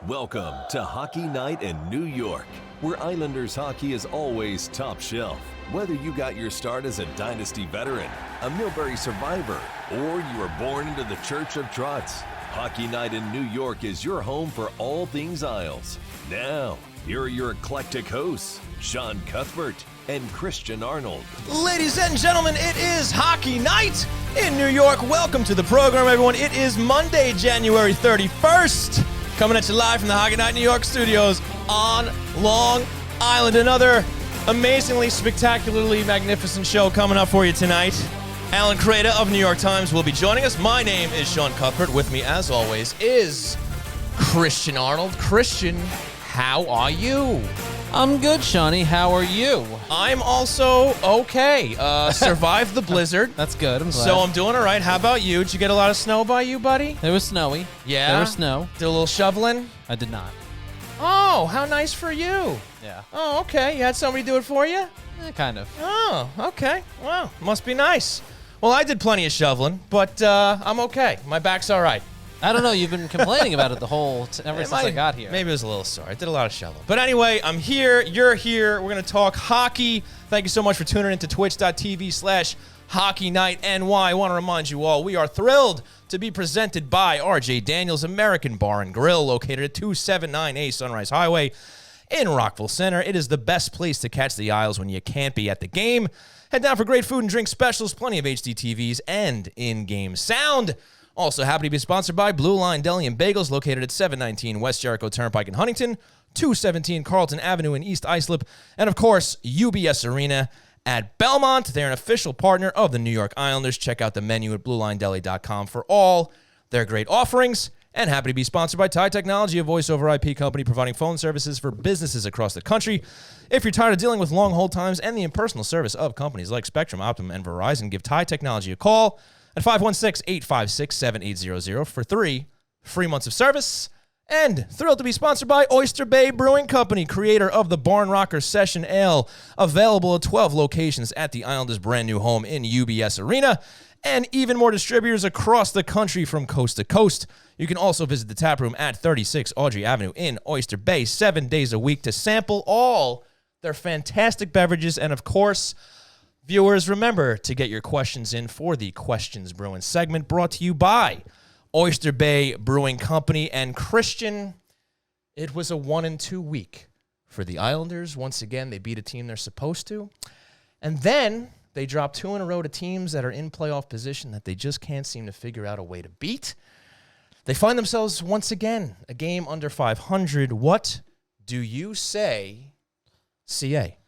Welcome to Hockey Night in New York, where Islanders hockey is always top shelf. Whether you got your start as a Dynasty veteran, a Millbury survivor, or you were born into the Church of Trotz, Hockey Night in New York is your home for all things Isles. Now, here are your eclectic hosts, Sean Cuthbert and Christian Arnold. Ladies and gentlemen, it is Hockey Night in New York. Welcome to the program, everyone. It is Monday, January 31st. Coming at you live from the Hockey Night New York studios on Long Island. Another amazingly, spectacularly magnificent show coming up for you tonight. Allan Kreda of New York Times will be joining us. My name is Sean Cuthbert. With me, as always, is Christian Arnold. Christian, how are you? I'm good, Shawnee. How are you? I'm also okay. Survived the blizzard. That's good. I'm glad. So I'm doing all right. How about you? Did you get a lot of snow by you, buddy? It was snowy. Yeah? There was snow. Did a little shoveling? I did not. Oh, how nice for you. Yeah. Oh, okay. You had somebody do it for you? Kind of. Oh, okay. Well, must be nice. Well, I did plenty of shoveling, but I'm okay. My back's all right. I don't know. You've been complaining about it ever since I got here. Maybe it was a little sore. I did a lot of shoveling. But anyway, I'm here. You're here. We're going to talk hockey. Thank you so much for tuning into twitch.tv/HockeyNightNY. I want to remind you all, we are thrilled to be presented by RJ Daniels American Bar and Grill, located at 279A Sunrise Highway in Rockville Center. It is the best place to catch the Isles when you can't be at the game. Head down for great food and drink specials, plenty of HD TVs, and in-game sound. Also happy to be sponsored by Blue Line Deli and Bagels, located at 719 West Jericho Turnpike in Huntington, 217 Carlton Avenue in East Islip, and of course, UBS Arena at Belmont. They're an official partner of the New York Islanders. Check out the menu at BlueLineDeli.com for all their great offerings. And happy to be sponsored by Ty Technology, a voice-over IP company providing phone services for businesses across the country. If you're tired of dealing with long hold times and the impersonal service of companies like Spectrum, Optimum, and Verizon, give Ty Technology a call at 516-856-7800 for 3 free months of service. And thrilled to be sponsored by Oyster Bay Brewing Company, creator of the Barn Rocker Session Ale, available at 12 locations at the Islanders' brand new home in UBS Arena, and even more distributors across the country from coast to coast. You can also visit the tap room at 36 Audrey Avenue in Oyster Bay 7 days a week to sample all their fantastic beverages. And of course, viewers, remember to get your questions in for the Questions Brewing segment, brought to you by Oyster Bay Brewing Company. And Christian, it was a 1-2 week for the Islanders. Once again, they beat a team they're supposed to. And then they dropped 2 in a row to teams that are in playoff position that they just can't seem to figure out a way to beat. They find themselves once again a game under 500. What do you say, CA?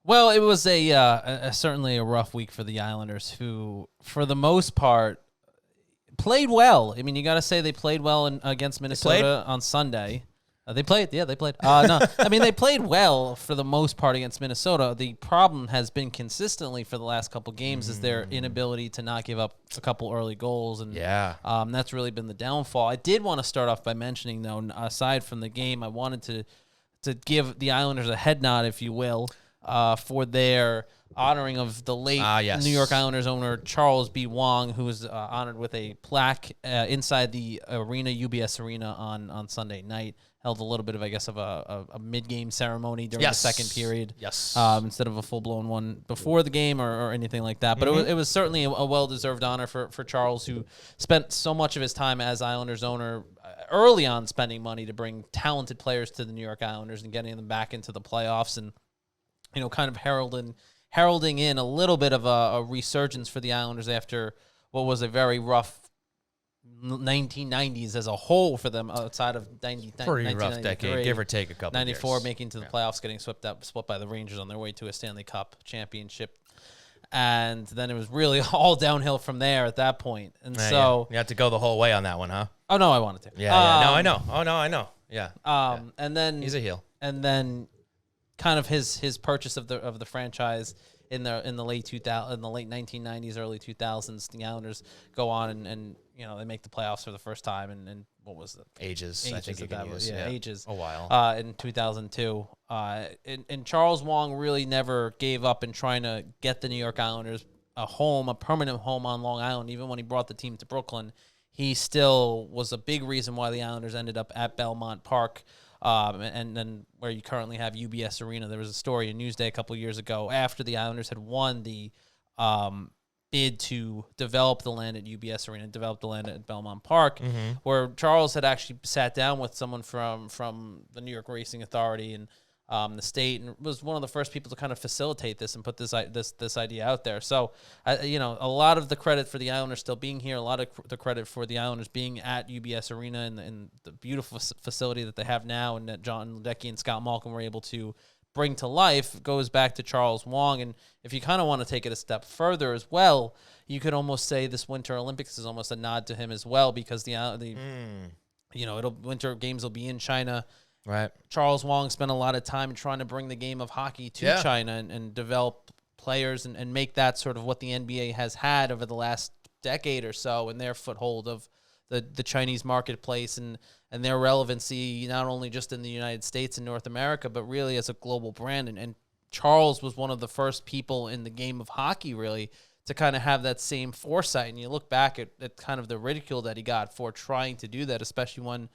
Well, it was certainly a rough week for the Islanders, who, for the most part, played well. I mean, you got to say they played well against Minnesota on Sunday. They played. No, I mean, they played well for the most part against Minnesota. The problem has been consistently for the last couple games is their inability to not give up a couple early goals, and that's really been the downfall. I did want to start off by mentioning, though, aside from the game, I wanted to give the Islanders a head nod, if you will, for their honoring of the late New York Islanders owner Charles Wang, who was honored with a plaque inside the arena, UBS Arena, on Sunday night. Held a little bit of, I guess, of a mid-game ceremony during the second period. Yes. Instead of a full-blown one before the game or anything like that. But it was certainly a well-deserved honor for Charles, who spent so much of his time as Islanders owner early on spending money to bring talented players to the New York Islanders and getting them back into the playoffs, and kind of heralding in a little bit of a resurgence for the Islanders after what was a very rough 1990s as a whole for them, outside of 90, pretty rough decade, give or take a couple 94 years. Making to the playoffs, getting split by the Rangers on their way to a Stanley Cup championship. And then it was really all downhill from there at that point. And so you had to go the whole way on that one, huh? Oh, no, I wanted to. No, I know. Oh, no, I know. Yeah. And then he's a heel. And then kind of his purchase of the franchise in the late 1990s, early 2000s. The Islanders go on and they make the playoffs for the first time and what was it? Ages I think you can use. Ages. A while. In 2002. And Charles Wang really never gave up in trying to get the New York Islanders a permanent home on Long Island. Even when he brought the team to Brooklyn, he still was a big reason why the Islanders ended up at Belmont Park. And then where you currently have UBS Arena. There was a story in Newsday a couple years ago after the Islanders had won the bid to develop the land at UBS Arena, develop the land at Belmont Park, where Charles had actually sat down with someone from the New York Racing Authority and the state, and was one of the first people to kind of facilitate this and put this idea out there. So, a lot of the credit for the Islanders still being here, a lot of the credit for the Islanders being at UBS Arena and the beautiful facility that they have now, and that John Ledecky and Scott Malkin were able to bring to life, goes back to Charles Wang. And if you kind of want to take it a step further as well, you could almost say this Winter Olympics is almost a nod to him as well, because Winter Games will be in China. Right. Charles Wang spent a lot of time trying to bring the game of hockey to China and develop players and make that sort of what the NBA has had over the last decade or so in their foothold of the Chinese marketplace and their relevancy, not only just in the United States and North America, but really as a global brand. And Charles was one of the first people in the game of hockey, really, to kind of have that same foresight. And you look back at kind of the ridicule that he got for trying to do that, especially when,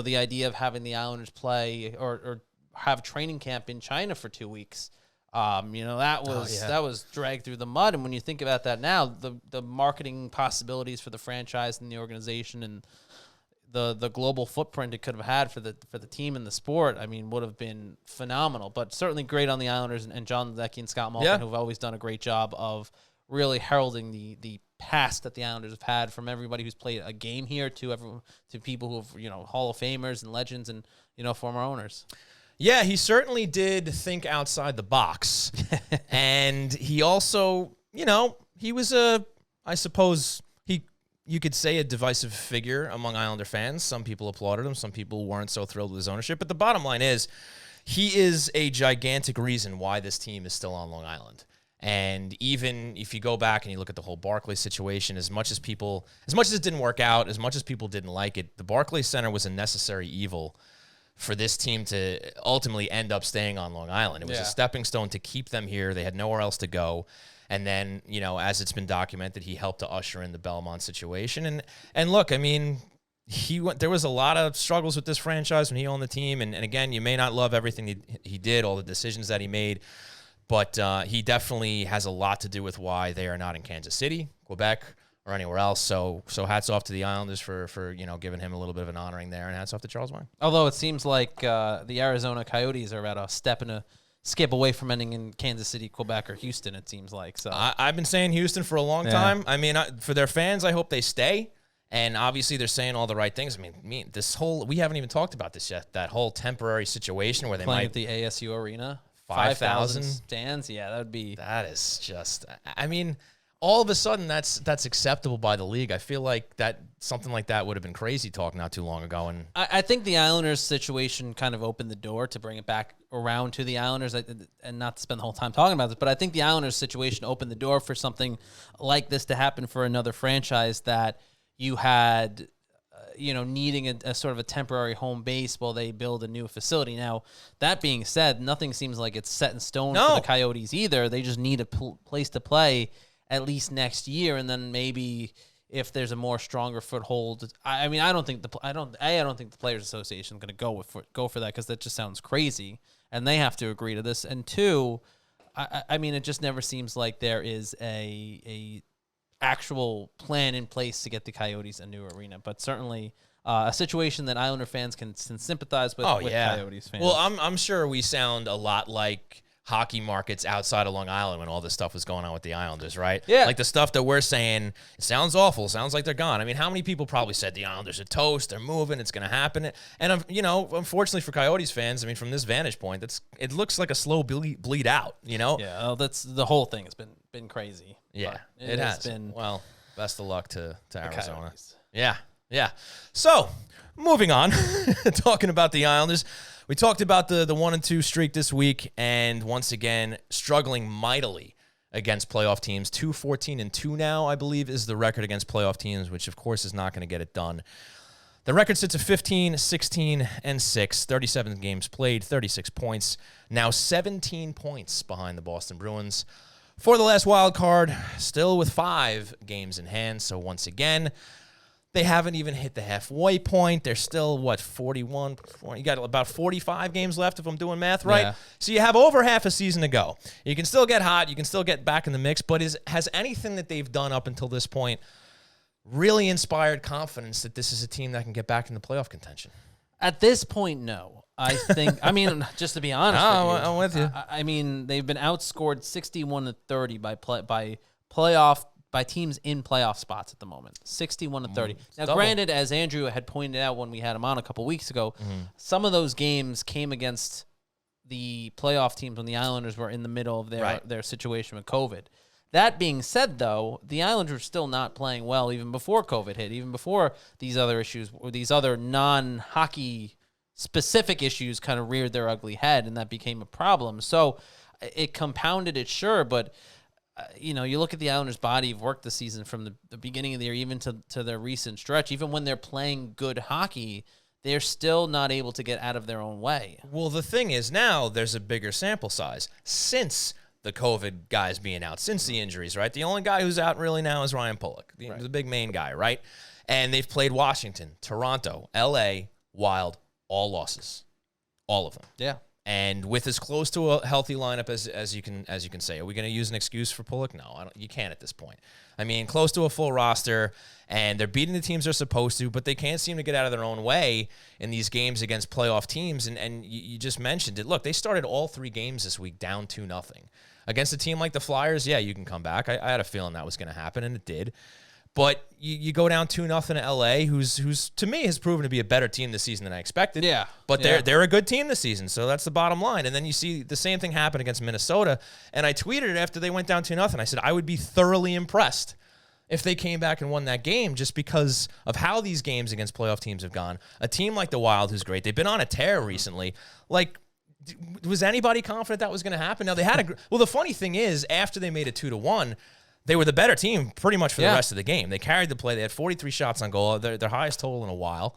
the idea of having the Islanders play or have training camp in China for 2 weeks, that was dragged through the mud. And when you think about that now, the marketing possibilities for the franchise and the organization and the global footprint it could have had for the team and the sport, would have been phenomenal. But certainly great on the Islanders and John Ledecky and Scott Malkin, who've always done a great job of really heralding the past that the Islanders have had, from everybody who's played a game here to people who have, Hall of Famers and legends and, former owners. Yeah, he certainly did think outside the box. And he also, he was you could say a divisive figure among Islander fans. Some people applauded him. Some people weren't so thrilled with his ownership. But the bottom line is, he is a gigantic reason why this team is still on Long Island. And even if you go back and you look at the whole Barclays situation, as much as it didn't work out, as much as people didn't like it, the Barclays Center was a necessary evil for this team to ultimately end up staying on Long Island. It was a stepping stone to keep them here. They had nowhere else to go. And then, as it's been documented, he helped to usher in the Belmont situation. And look, there was a lot of struggles with this franchise when he owned the team. And again, you may not love everything he did, all the decisions that he made, but he definitely has a lot to do with why they are not in Kansas City, Quebec, or anywhere else. So hats off to the Islanders for giving him a little bit of an honoring there, and hats off to Charles Wang. Although it seems like the Arizona Coyotes are about a step and a skip away from ending in Kansas City, Quebec, or Houston, it seems like. So I've been saying Houston for a long time. For their fans, I hope they stay. And obviously, they're saying all the right things. We haven't even talked about this yet. That whole temporary situation where they playing might at the ASU Arena. 5,000 stands. Yeah, that is just, all of a sudden that's acceptable by the league. I feel like that something like that would have been crazy talk not too long ago. And I think the Islanders situation kind of opened the door to bring it back around to the Islanders, and not to spend the whole time talking about this, but I think the Islanders situation opened the door for something like this to happen for another franchise that you had, needing a sort of a temporary home base while they build a new facility. Now, that being said, nothing seems like it's set in stone for the Coyotes either. They just need a place to play at least next year, and then maybe if there's a more stronger foothold. I don't think the Players Association is going to go for that, because that just sounds crazy, and they have to agree to this. And two, it just never seems like there is a actual plan in place to get the Coyotes a new arena, but certainly a situation that Islander fans can sympathize with. Coyotes fans. Well, I'm sure we sound a lot like hockey markets outside of Long Island when all this stuff was going on with the Islanders, right? Yeah. Like the stuff that we're saying, it sounds awful, sounds like they're gone. How many people probably said the Islanders are toast, they're moving, it's going to happen? And, unfortunately for Coyotes fans, from this vantage point, it looks like a slow bleed out, Yeah, that's the whole thing has been crazy. Yeah, it has been. Well, best of luck to Arizona. Coyotes. Yeah. So, moving on, talking about the Islanders, we talked about the 1-2 streak this week, and once again, struggling mightily against playoff teams. 2-14-2 now, I believe, is the record against playoff teams, which, of course, is not going to get it done. The record sits at 15-16-6, 37 games played, 36 points, now 17 points behind the Boston Bruins. For the last wild card, still with 5 games in hand. So once again, They haven't even hit the halfway point. They're still, 41? You got about 45 games left if I'm doing math right. Yeah. So you have over half a season to go. You can still get hot. You can still get back in the mix. But has anything that they've done up until this point really inspired confidence that this is a team that can get back in the playoff contention? At this point, no. I think, just to be honest with you. I'm with you. I mean, they've been outscored 61-30 by teams in playoff spots at the moment. 61-30. Now, double. Granted, as Andrew had pointed out when we had him on a couple weeks ago, some of those games came against the playoff teams when the Islanders were in the middle of their situation with COVID. That being said, though, the Islanders were still not playing well even before COVID hit, even before these other issues or these other non-hockey specific issues kind of reared their ugly head, and that became a problem. So it compounded it, sure, but you look at the Islanders' body of work this season from the beginning of the year, even to their recent stretch, even when they're playing good hockey, they're still not able to get out of their own way. Well, the thing is now there's a bigger sample size since the COVID guys being out, since the injuries, right? The only guy who's out really now is Ryan Pulock, the big main guy, right? And they've played Washington, Toronto, LA, Wild, all losses, all of them. Yeah. And with as close to a healthy lineup as you can say, are we going to use an excuse for Pulock? No, you can't at this point. I mean, close to a full roster, and they're beating the teams they're supposed to, but they can't seem to get out of their own way in these games against playoff teams. And you just mentioned it. Look, they started all 3 games this week down 2-0 against a team like the Flyers. Yeah, you can come back. I had a feeling that was going to happen, and it did. But you go down 2-0 to LA, who's to me has proven to be a better team this season than I expected. Yeah. But they're a good team this season, so that's the bottom line. And then you see the same thing happen against Minnesota. And I tweeted it after they went down 2-0. I said I would be thoroughly impressed if they came back and won that game, just because of how these games against playoff teams have gone. A team like the Wild, who's great, they've been on a tear recently. Like, was anybody confident that was going to happen? Now they had the funny thing is, after they made it 2-1. They were the better team pretty much for the rest of the game. They carried the play. They had 43 shots on goal, their highest total in a while.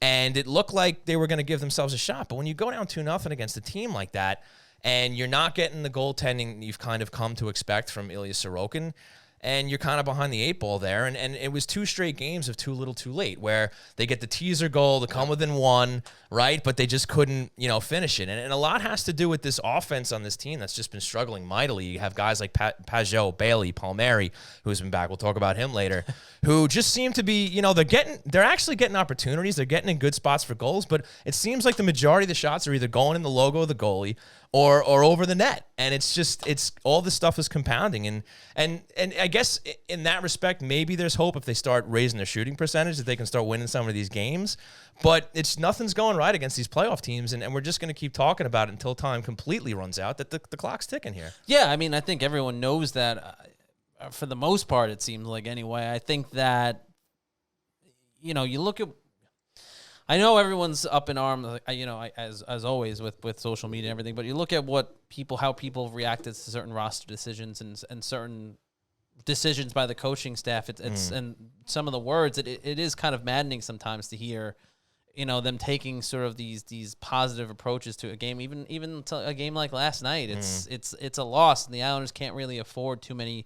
And it looked like they were going to give themselves a shot. But when you go down 2-0 against a team like that, and you're not getting the goaltending you've kind of come to expect from Ilya Sorokin, and you're kind of behind the 8 ball there. And it was 2 straight games of too little too late, where they get the teaser goal to come within 1, right? But they just couldn't, finish it. And a lot has to do with this offense on this team that's just been struggling mightily. You have guys like Pajot, Bailey, Palmieri, who's been back. We'll talk about him later, who just seem to be, they're actually getting opportunities. They're getting in good spots for goals, but it seems like the majority of the shots are either going in the logo of the goalie or over the net. And it's all this stuff is compounding. And I guess in that respect, maybe there's hope if they start raising their shooting percentage that they can start winning some of these games. But nothing's going right against these playoff teams, and we're just going to keep talking about it until time completely runs out, that the clock's ticking here. Yeah, I mean, I think everyone knows that for the most part, it seems like anyway. I think that, you look at, I know everyone's up in arms, as always with social media and everything, but you look at how people reacted to certain roster decisions and certain decisions by the coaching staff. And some of the words, it is kind of maddening sometimes to hear, them taking sort of these positive approaches to a game, even to a game like last night. It's a loss, and the Islanders can't really afford too many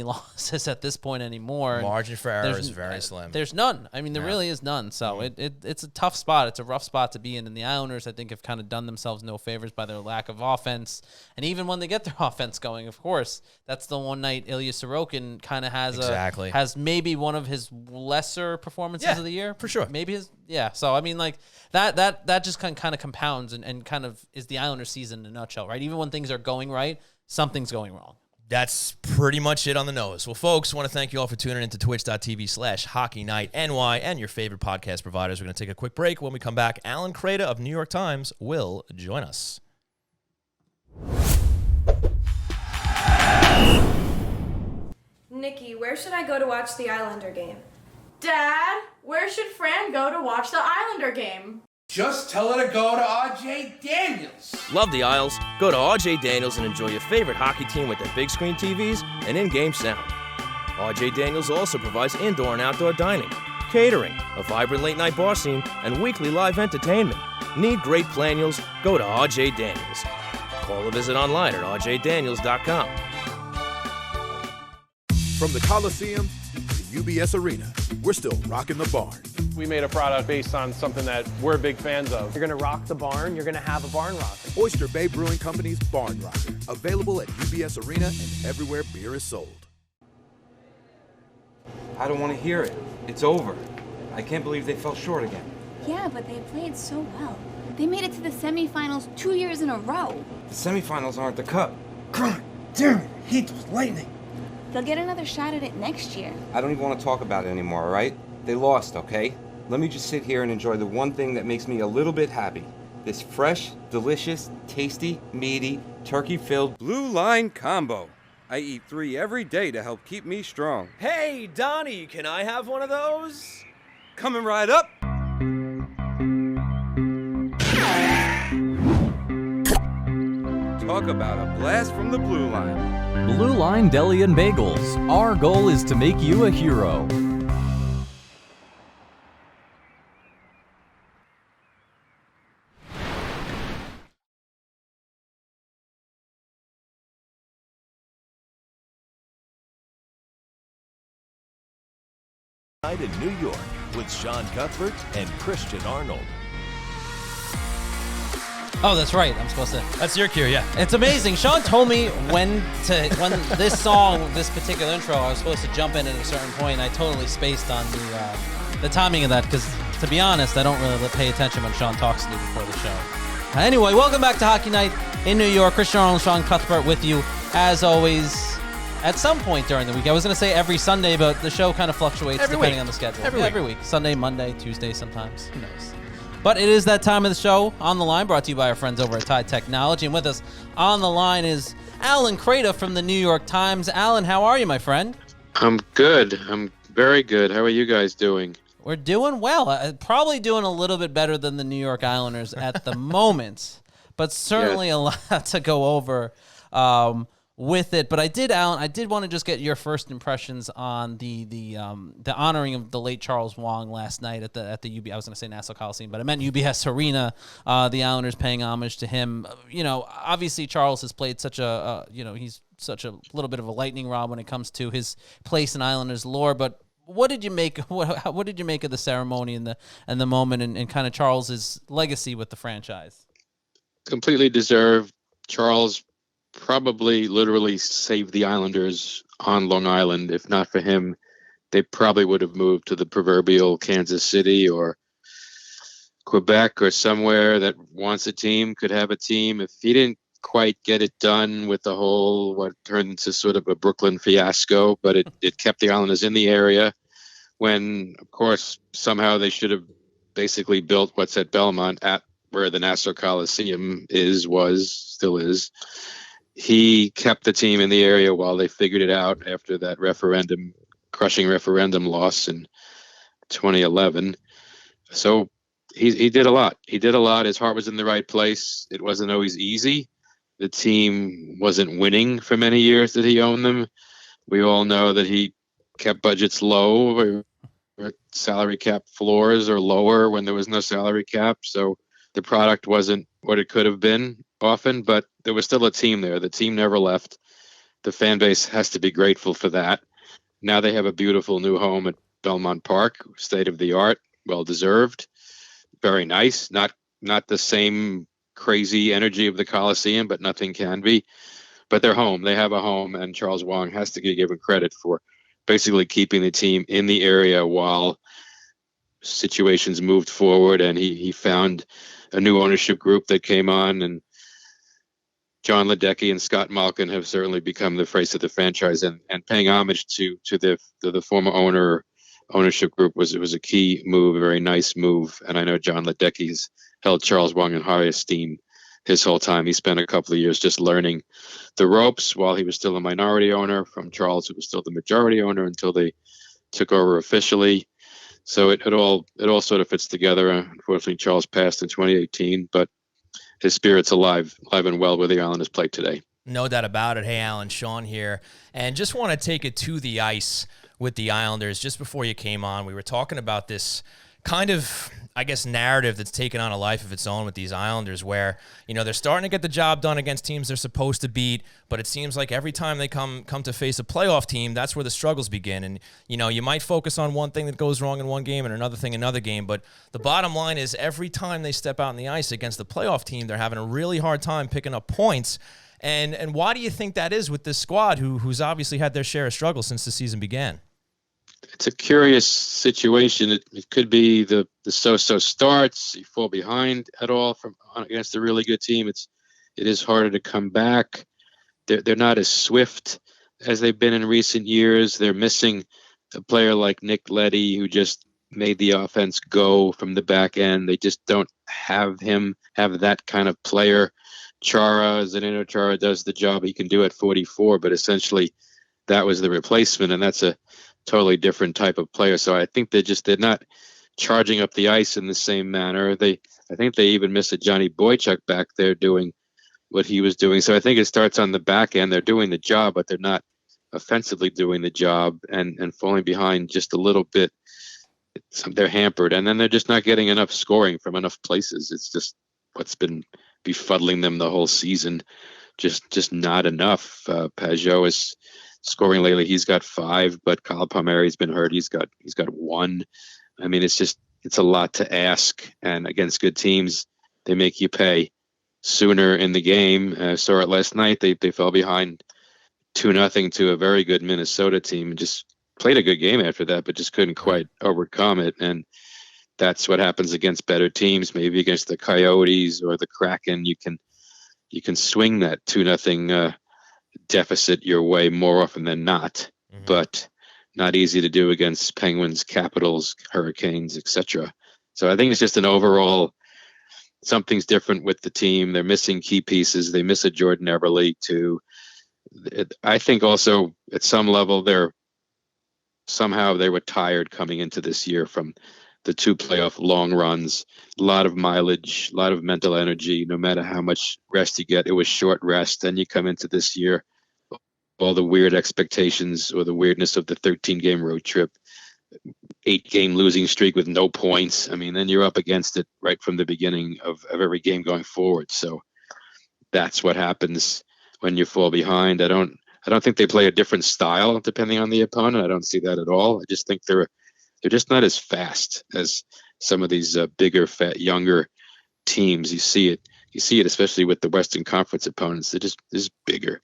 losses at this point anymore. Margin for error is very slim. There's none. I mean, there really is none. So it's a tough spot. It's a rough spot to be in. And the Islanders, I think, have kind of done themselves no favors by their lack of offense. And even when they get their offense going, of course, that's the one night Ilya Sorokin kind of has maybe one of his lesser performances of the year. For sure. Maybe his. Yeah. So, I mean, like, that just kind of compounds and kind of is the Islanders season in a nutshell, right? Even when things are going right, something's going wrong. That's pretty much it on the nose. Well, folks, want to thank you all for tuning into twitch.tv/HockeyNightNY and your favorite podcast providers. We're going to take a quick break. When we come back, Allan Kreda of New York Times will join us. Nikki, where should I go to watch the Islander game? Dad, where should Fran go to watch the Islander game? Just tell her to go to RJ Daniels. Love the Isles? Go to RJ Daniels and enjoy your favorite hockey team with their big screen TVs and in-game sound. RJ Daniels also provides indoor and outdoor dining, catering, a vibrant late-night bar scene, and weekly live entertainment. Need great planials? Go to RJ Daniels. Call or visit online at rjdaniels.com. From the Coliseum to UBS Arena, we're still rocking the barn. We made a product based on something that we're big fans of. You're going to rock the barn, you're going to have a barn rocker. Oyster Bay Brewing Company's Barn Rocker, available at UBS Arena and everywhere beer is sold. I don't want to hear it. It's over. I can't believe they fell short again. Yeah, but they played so well. They made it to the semifinals 2 years in a row. The semifinals aren't the cup. God damn it, I hate those Lightning. They'll get another shot at it next year. I don't even want to talk about it anymore, all right? They lost, okay? Let me just sit here and enjoy the one thing that makes me a little bit happy. This fresh, delicious, tasty, meaty, turkey-filled Blue Line Combo. I eat 3 every day to help keep me strong. Hey, Donnie, can I have one of those? Coming right up. Talk about a blast from the Blue Line. Blue Line Deli and Bagels. Our goal is to make you a hero. Night in New York with Sean Cuthbert and Christian Arnold. Oh, that's right. I'm supposed to. That's your cue, yeah. It's amazing. Sean told me when this song, this particular intro, I was supposed to jump in at a certain point. And I totally spaced on the timing of that because, to be honest, I don't really pay attention when Sean talks to me before the show. Anyway, welcome back to Hockey Night in New York. Christian Arnold and Sean Cuthbert with you, as always. At some point during the week. I was going to say every Sunday, but the show kind of fluctuates depending on the schedule. Every week. Sunday, Monday, Tuesday sometimes. Who knows? But it is that time of the show. On the line, brought to you by our friends over at Tide Technology. And with us on the line is Allan Kreda from the New York Times. Allan, how are you, my friend? I'm good. I'm very good. How are you guys doing? We're doing well. Probably doing a little bit better than the New York Islanders at the moment. But certainly a lot to go over. With it, but I did want to just get your first impressions on the honoring of the late Charles Wang last night at the UB. I was going to say Nassau Coliseum, but I meant UBS Arena. The Islanders paying homage to him. You know, obviously Charles has played such he's such a little bit of a lightning rod when it comes to his place in Islanders lore. But what did you make? What did you make of the ceremony and the moment and kind of Charles's legacy with the franchise? Completely deserved. Charles probably literally saved the Islanders on Long Island. If not for him, they probably would have moved to the proverbial Kansas City or Quebec or somewhere that wants a team, could have a team. If he didn't quite get it done with the whole, what turned into sort of a Brooklyn fiasco, but it kept the Islanders in the area when, of course, somehow they should have basically built what's at Belmont at where the Nassau Coliseum still is. He kept the team in the area while they figured it out after that crushing referendum loss in 2011. So he did a lot. He did a lot. His heart was in the right place. It wasn't always easy. The team wasn't winning for many years that he owned them. We all know that he kept budgets low, or salary cap floors or lower when there was no salary cap. So the product wasn't what it could have been often, but there was still a team there. The team never left. The fan base has to be grateful for that. Now they have a beautiful new home at Belmont Park, state of the art, well deserved, very nice. Not the same crazy energy of the Coliseum, but nothing can be. But they're home. They have a home, and Charles Wang has to be given credit for basically keeping the team in the area while situations moved forward, and he found a new ownership group that came on, and John Ledecky and Scott Malkin have certainly become the face of the franchise, and paying homage to the former ownership group was a key move, a very nice move. And I know John Ledecky's held Charles Wang in high esteem his whole time. He spent a couple of years just learning the ropes while he was still a minority owner from Charles, who was still the majority owner until they took over officially. So it all sort of fits together. Unfortunately, Charles passed in 2018, but his spirit's alive and well where the Islanders play today. No doubt about it. Hey, Allan, Sean here. And just want to take it to the ice with the Islanders. Just before you came on, we were talking about this kind of, I guess, narrative that's taken on a life of its own with these Islanders where, they're starting to get the job done against teams they're supposed to beat, but it seems like every time they come to face a playoff team, that's where the struggles begin. And, you might focus on one thing that goes wrong in one game and another thing another game, but the bottom line is every time they step out on the ice against the playoff team, they're having a really hard time picking up points. And why do you think that is with this squad who's obviously had their share of struggles since the season began? It's a curious situation. It could be the so-so starts. You fall behind at all against a really good team. It is harder to come back. They're not as swift as they've been in recent years. They're missing a player like Nick Leddy who just made the offense go from the back end. They just don't have that kind of player. Zdeno Chara does the job he can do at 44, but essentially that was the replacement, and that's a totally different type of player. So I think they're not charging up the ice in the same manner. I think they even miss a Johnny Boychuk back there doing what he was doing. So I think it starts on the back end. They're doing the job, but they're not offensively doing the job and falling behind just a little bit. They're hampered, and then they're just not getting enough scoring from enough places. It's just what's been befuddling them the whole season. Just not enough. Pajot is scoring lately. He's got 5, but Kyle Palmieri's been hurt. He's got 1. I mean, it's a lot to ask. And against good teams, they make you pay sooner in the game. Saw it last night. They fell behind 2-0 to a very good Minnesota team and just played a good game after that, but just couldn't quite overcome it. And that's what happens against better teams. Maybe against the Coyotes or the Kraken, you can swing that 2-0 deficit your way more often than not, but not easy to do against Penguins, Capitals, Hurricanes, etc. So I think it's just an overall something's different with the team. They're missing key pieces. They miss a Jordan Eberle too. I think also at some level they were tired coming into this year from the 2 playoff long runs. A lot of mileage, a lot of mental energy. No matter how much rest you get, it was short rest. Then you come into this year, all the weird expectations or the weirdness of the 13-game road trip, 8-game losing streak with no points. I mean, then you're up against it right from the beginning of every game going forward. So that's what happens when you fall behind. I don't think they play a different style depending on the opponent. I don't see that at all. I just think they're just not as fast as some of these bigger, fat, younger teams. You see it especially with the Western Conference opponents. They're just bigger,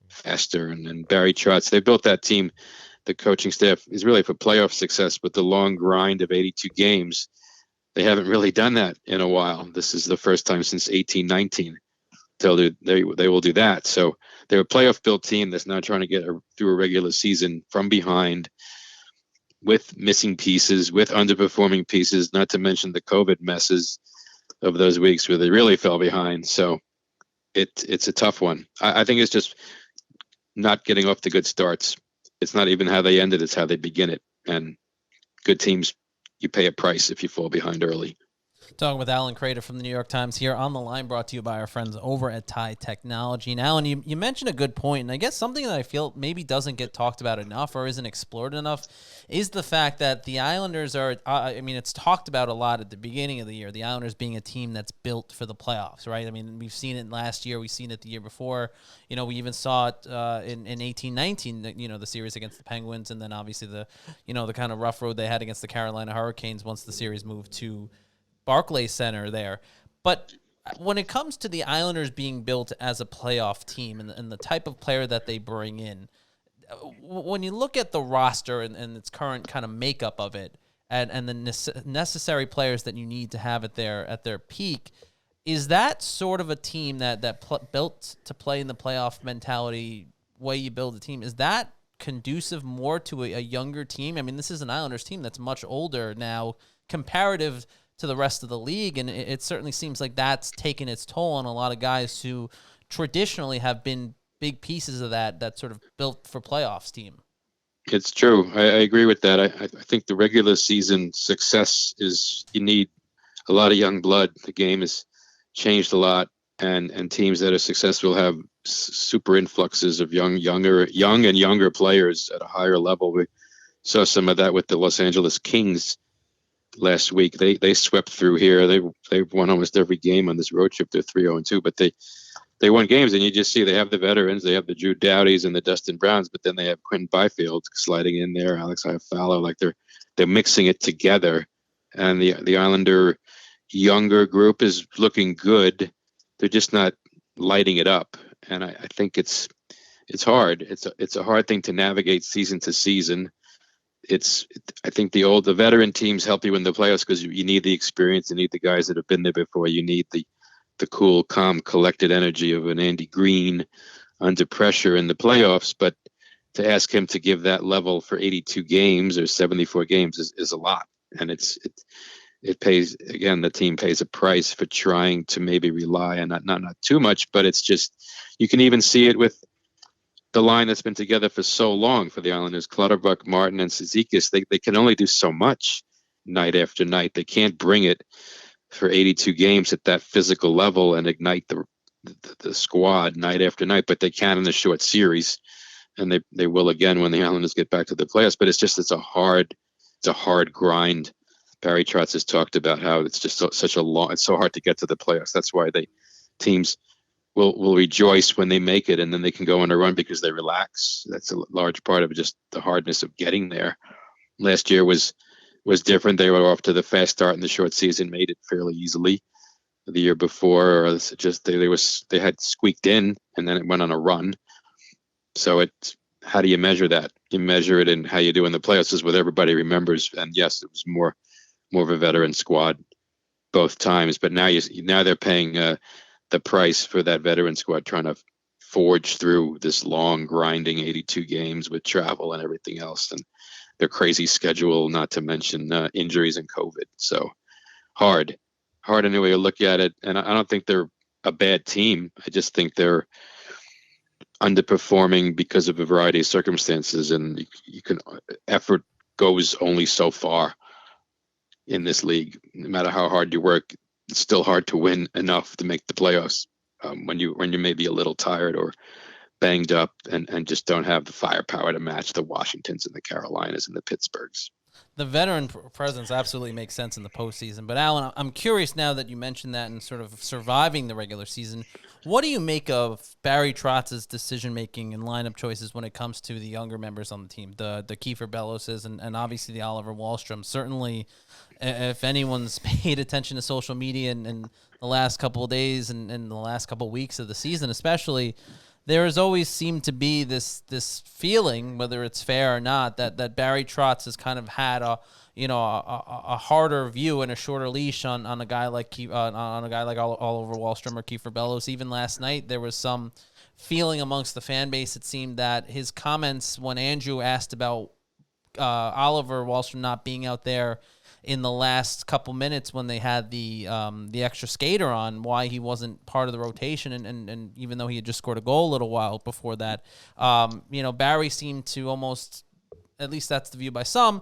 faster. And Barry Trotz, they built that team. The coaching staff is really for playoff success, but the long grind of 82 games, they haven't really done that in a while. This is the first time since 18-19 they will do that. So they're a playoff-built team that's now trying to get through a regular season from behind, with missing pieces, with underperforming pieces, not to mention the COVID messes of those weeks where they really fell behind. So it's a tough one. I think it's just not getting off to good starts. It's not even how they end it, it's how they begin it. And good teams, you pay a price if you fall behind early. Talking with Allan Kreda from the New York Times here on the line, brought to you by our friends over at Tide Technology. And Allan, you mentioned a good point, and I guess something that I feel maybe doesn't get talked about enough or isn't explored enough is the fact that the Islanders are, it's talked about a lot at the beginning of the year, the Islanders being a team that's built for the playoffs, right? I mean, we've seen it last year, we've seen it the year before. We even saw it in 18-19, the series against the Penguins, and then obviously the kind of rough road they had against the Carolina Hurricanes once the series moved to Barclays Center there. But when it comes to the Islanders being built as a playoff team and the type of player that they bring in, when you look at the roster and its current kind of makeup of it and the necessary players that you need to have at their peak, is that sort of a team that built to play in the playoff mentality way you build a team? Is that conducive more to a younger team? I mean, this is an Islanders team that's much older now comparative to the rest of the league, and it certainly seems like that's taken its toll on a lot of guys who traditionally have been big pieces of that sort of built for playoffs team. It's true. I agree with that. I think the regular season success is you need a lot of young blood. The game has changed a lot, and teams that are successful have super influxes of young and younger players at a higher level. We saw some of that with the Los Angeles Kings last week. They swept through here. They've won almost every game on this road trip. They're 3-0-2, but they won games, and you just see they have the veterans. They have the Drew Dowdys and the Dustin Browns, but then they have Quentin Byfield sliding in there, Alex Iafallo. Like they're mixing it together, and the Islander younger group is looking good. They're just not lighting it up, and I think it's hard. It's a hard thing to navigate season to season. I think the veteran teams help you in the playoffs because you need the experience. You need the guys that have been there before. You need the cool, calm, collected energy of an Andy Green under pressure in the playoffs. But to ask him to give that level for 82 games or 74 games is a lot. And it pays, again, the team pays a price for trying to maybe rely on not too much, but it's just, you can even see it with the line that's been together for so long for the Islanders, Clutterbuck, Martin, and Cizikas. They can only do so much night after night. They can't bring it for 82 games at that physical level and ignite the squad night after night, but they can in the short series, and they will again when the Islanders get back to the playoffs. But it's a hard grind. Barry Trotz has talked about how it's just it's so hard to get to the playoffs. That's why teams will rejoice when they make it, and then they can go on a run because they relax. That's a large part of just the hardness of getting there. Last year was different. They were off to the fast start in the short season, made it fairly easily. The year before, or just they had squeaked in, and then it went on a run. So how do you measure that? You measure it in how you do in the playoffs, is what everybody remembers. And yes, it was more of a veteran squad both times, but now they're paying the price for that veteran squad, trying to forge through this long grinding 82 games with travel and everything else, and their crazy schedule, not to mention injuries and COVID. So hard any way you look at it. And I don't think they're a bad team. I just think they're underperforming because of a variety of circumstances, and effort goes only so far in this league. No matter how hard you work, it's still hard to win enough to make the playoffs when you may be a little tired or banged up and just don't have the firepower to match the Washingtons and the Carolinas and the Pittsburghs. The veteran presence absolutely makes sense in the postseason. But, Allan, I'm curious now that you mentioned that and sort of surviving the regular season, what do you make of Barry Trotz's decision-making and lineup choices when it comes to the younger members on the team, the Kiefer Belloses and obviously the Oliver Wahlstrom? Certainly, if anyone's paid attention to social media in the last couple of days and the last couple of weeks of the season especially, there has always seemed to be this feeling, whether it's fair or not, that Barry Trotz has kind of had a harder view and a shorter leash on a guy like Oliver Wahlstrom or Kiefer Bellows. Even last night, there was some feeling amongst the fan base. It seemed that his comments when Andrew asked about Oliver Wahlstrom not being out there in the last couple minutes when they had the extra skater on, why he wasn't part of the rotation, and even though he had just scored a goal a little while before that, Barry seemed to almost, at least that's the view by some,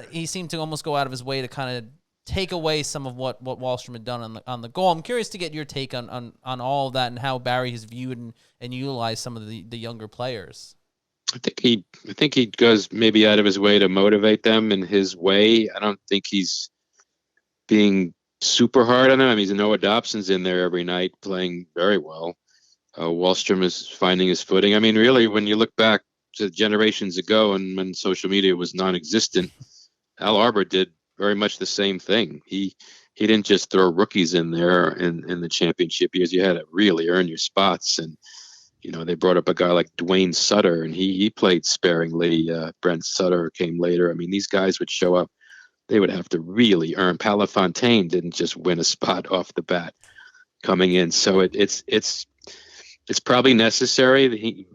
he seemed to almost go out of his way to kind of take away some of what Wahlstrom had done on the goal. I'm curious to get your take on all of that and how Barry has viewed and utilized some of the younger players. I think he goes maybe out of his way to motivate them in his way. I don't think he's being super hard on them. I mean, Noah Dobson's in there every night playing very well. Wahlstrom is finding his footing. I mean, really, when you look back to generations ago and when social media was non-existent, Al Arbor did very much the same thing. He didn't just throw rookies in there in the championship years. You had to really earn your spots, and they brought up a guy like Dwayne Sutter, and he played sparingly. Brent Sutter came later. I mean, these guys would show up. They would have to really earn. Palafontaine didn't just win a spot off the bat coming in. So it's probably necessary.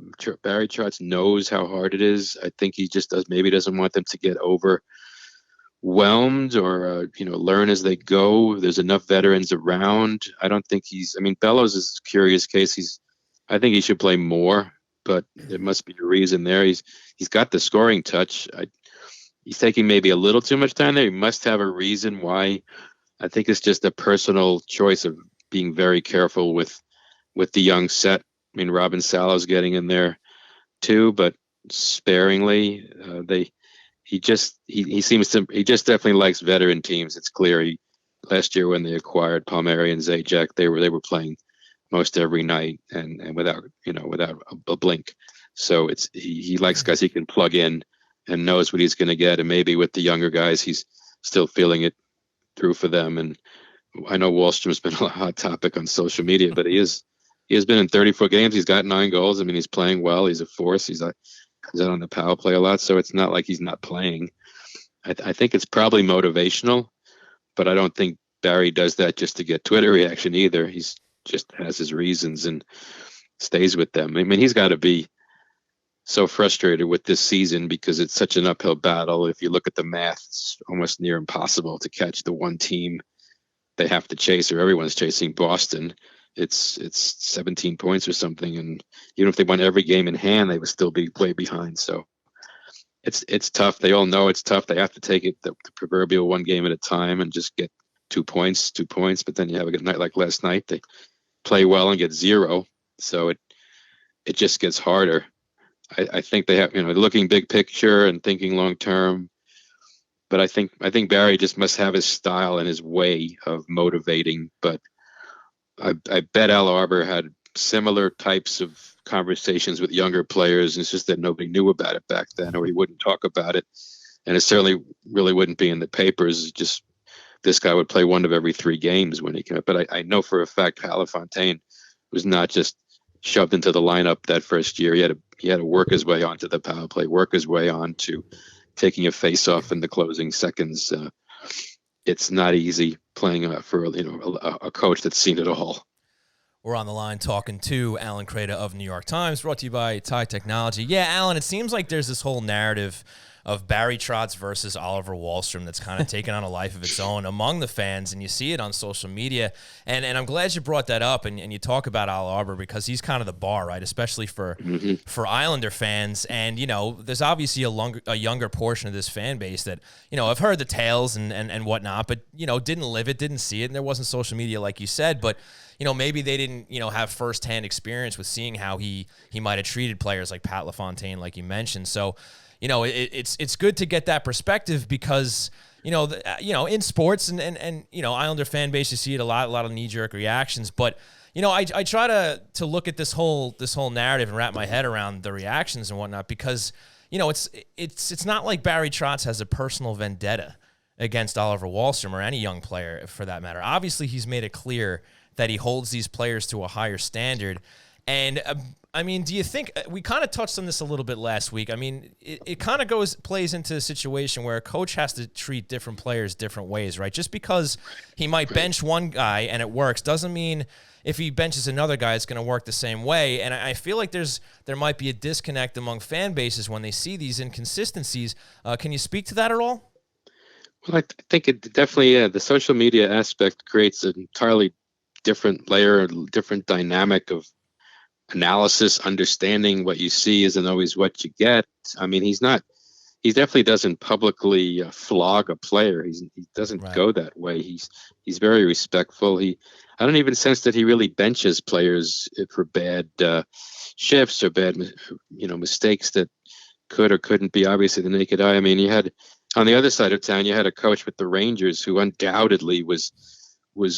Barry Trotz knows how hard it is. I think he just doesn't want them to get overwhelmed or learn as they go. There's enough veterans around. I don't think Bellows is a curious case. I think he should play more, but there must be a reason there. He's got the scoring touch. He's taking maybe a little too much time there. He must have a reason why. I think it's just a personal choice of being very careful with the young set. I mean, Robin Salo's getting in there too, but sparingly. he just definitely likes veteran teams. It's clear. Last year when they acquired Palmieri and Zajac, they were playing most every night and without a blink. So he likes guys he can plug in and knows what he's going to get. And maybe with the younger guys, he's still feeling it through for them. And I know Wahlstrom's been a hot topic on social media, but he has been in 34 games. He's got 9 goals. I mean, he's playing well. He's a force. He's out on the power play a lot. So it's not like he's not playing. I think it's probably motivational, but I don't think Barry does that just to get Twitter reaction either. He's just has his reasons and stays with them. I mean, he's got to be so frustrated with this season because it's such an uphill battle. If you look at the math, it's almost near impossible to catch the one team they have to chase, or everyone's chasing Boston. It's 17 points or something, and even if they won every game in hand, they would still be way behind. So it's tough. They all know it's tough. They have to take it the proverbial one game at a time and just get 2 points. But then you have a good night like last night. They play well and get 0. So it just gets harder. I think they have, looking big picture and thinking long term. But I think Barry just must have his style and his way of motivating. But I bet Al Arbor had similar types of conversations with younger players. And it's just that nobody knew about it back then, or he wouldn't talk about it. And it certainly really wouldn't be in the papers. Just this guy would play 1 of every 3 games when he came up. But I know for a fact Halifontaine was not just shoved into the lineup that first year. He had to work his way onto the power play, work his way on to taking a face-off in the closing seconds. It's not easy playing for a coach that's seen it all. We're on the line talking to Allan Kreda of New York Times, brought to you by Tide Technology. Yeah, Allan, it seems like there's this whole narrative of Barry Trotz versus Oliver Wahlstrom that's kind of taken on a life of its own among the fans, and you see it on social media. And I'm glad you brought that up, and you talk about Al Arbor because he's kind of the bar, right, especially for Islander fans. And, there's obviously a younger portion of this fan base that, I've heard the tales and whatnot, but, didn't live it, didn't see it, and there wasn't social media like you said, but maybe they didn't, have firsthand experience with seeing how he might have treated players like Pat LaFontaine, like you mentioned. So, it's good to get that perspective because, in sports and Islander fan base, you see it a lot of knee-jerk reactions. But, I try to look at this whole narrative and wrap my head around the reactions and whatnot because, it's not like Barry Trotz has a personal vendetta against Oliver Wahlstrom or any young player for that matter. Obviously, he's made it clear that he holds these players to a higher standard. And, do you think we kind of touched on this a little bit last week? It kind of plays into a situation where a coach has to treat different players different ways, right? Just because he might bench one guy and it works doesn't mean if he benches another guy, it's going to work the same way. And I feel like there might be a disconnect among fan bases when they see these inconsistencies. Can you speak to that at all? Well, I think it definitely, the social media aspect creates an entirely different layer, different dynamic of analysis. Understanding what you see isn't always what you get. He definitely doesn't publicly flog a player. He doesn't go that way. He's very respectful. I don't even sense that he really benches players for bad shifts or bad mistakes that could or couldn't be obvious to the naked eye. You had on the other side of town, you had a coach with the Rangers who undoubtedly was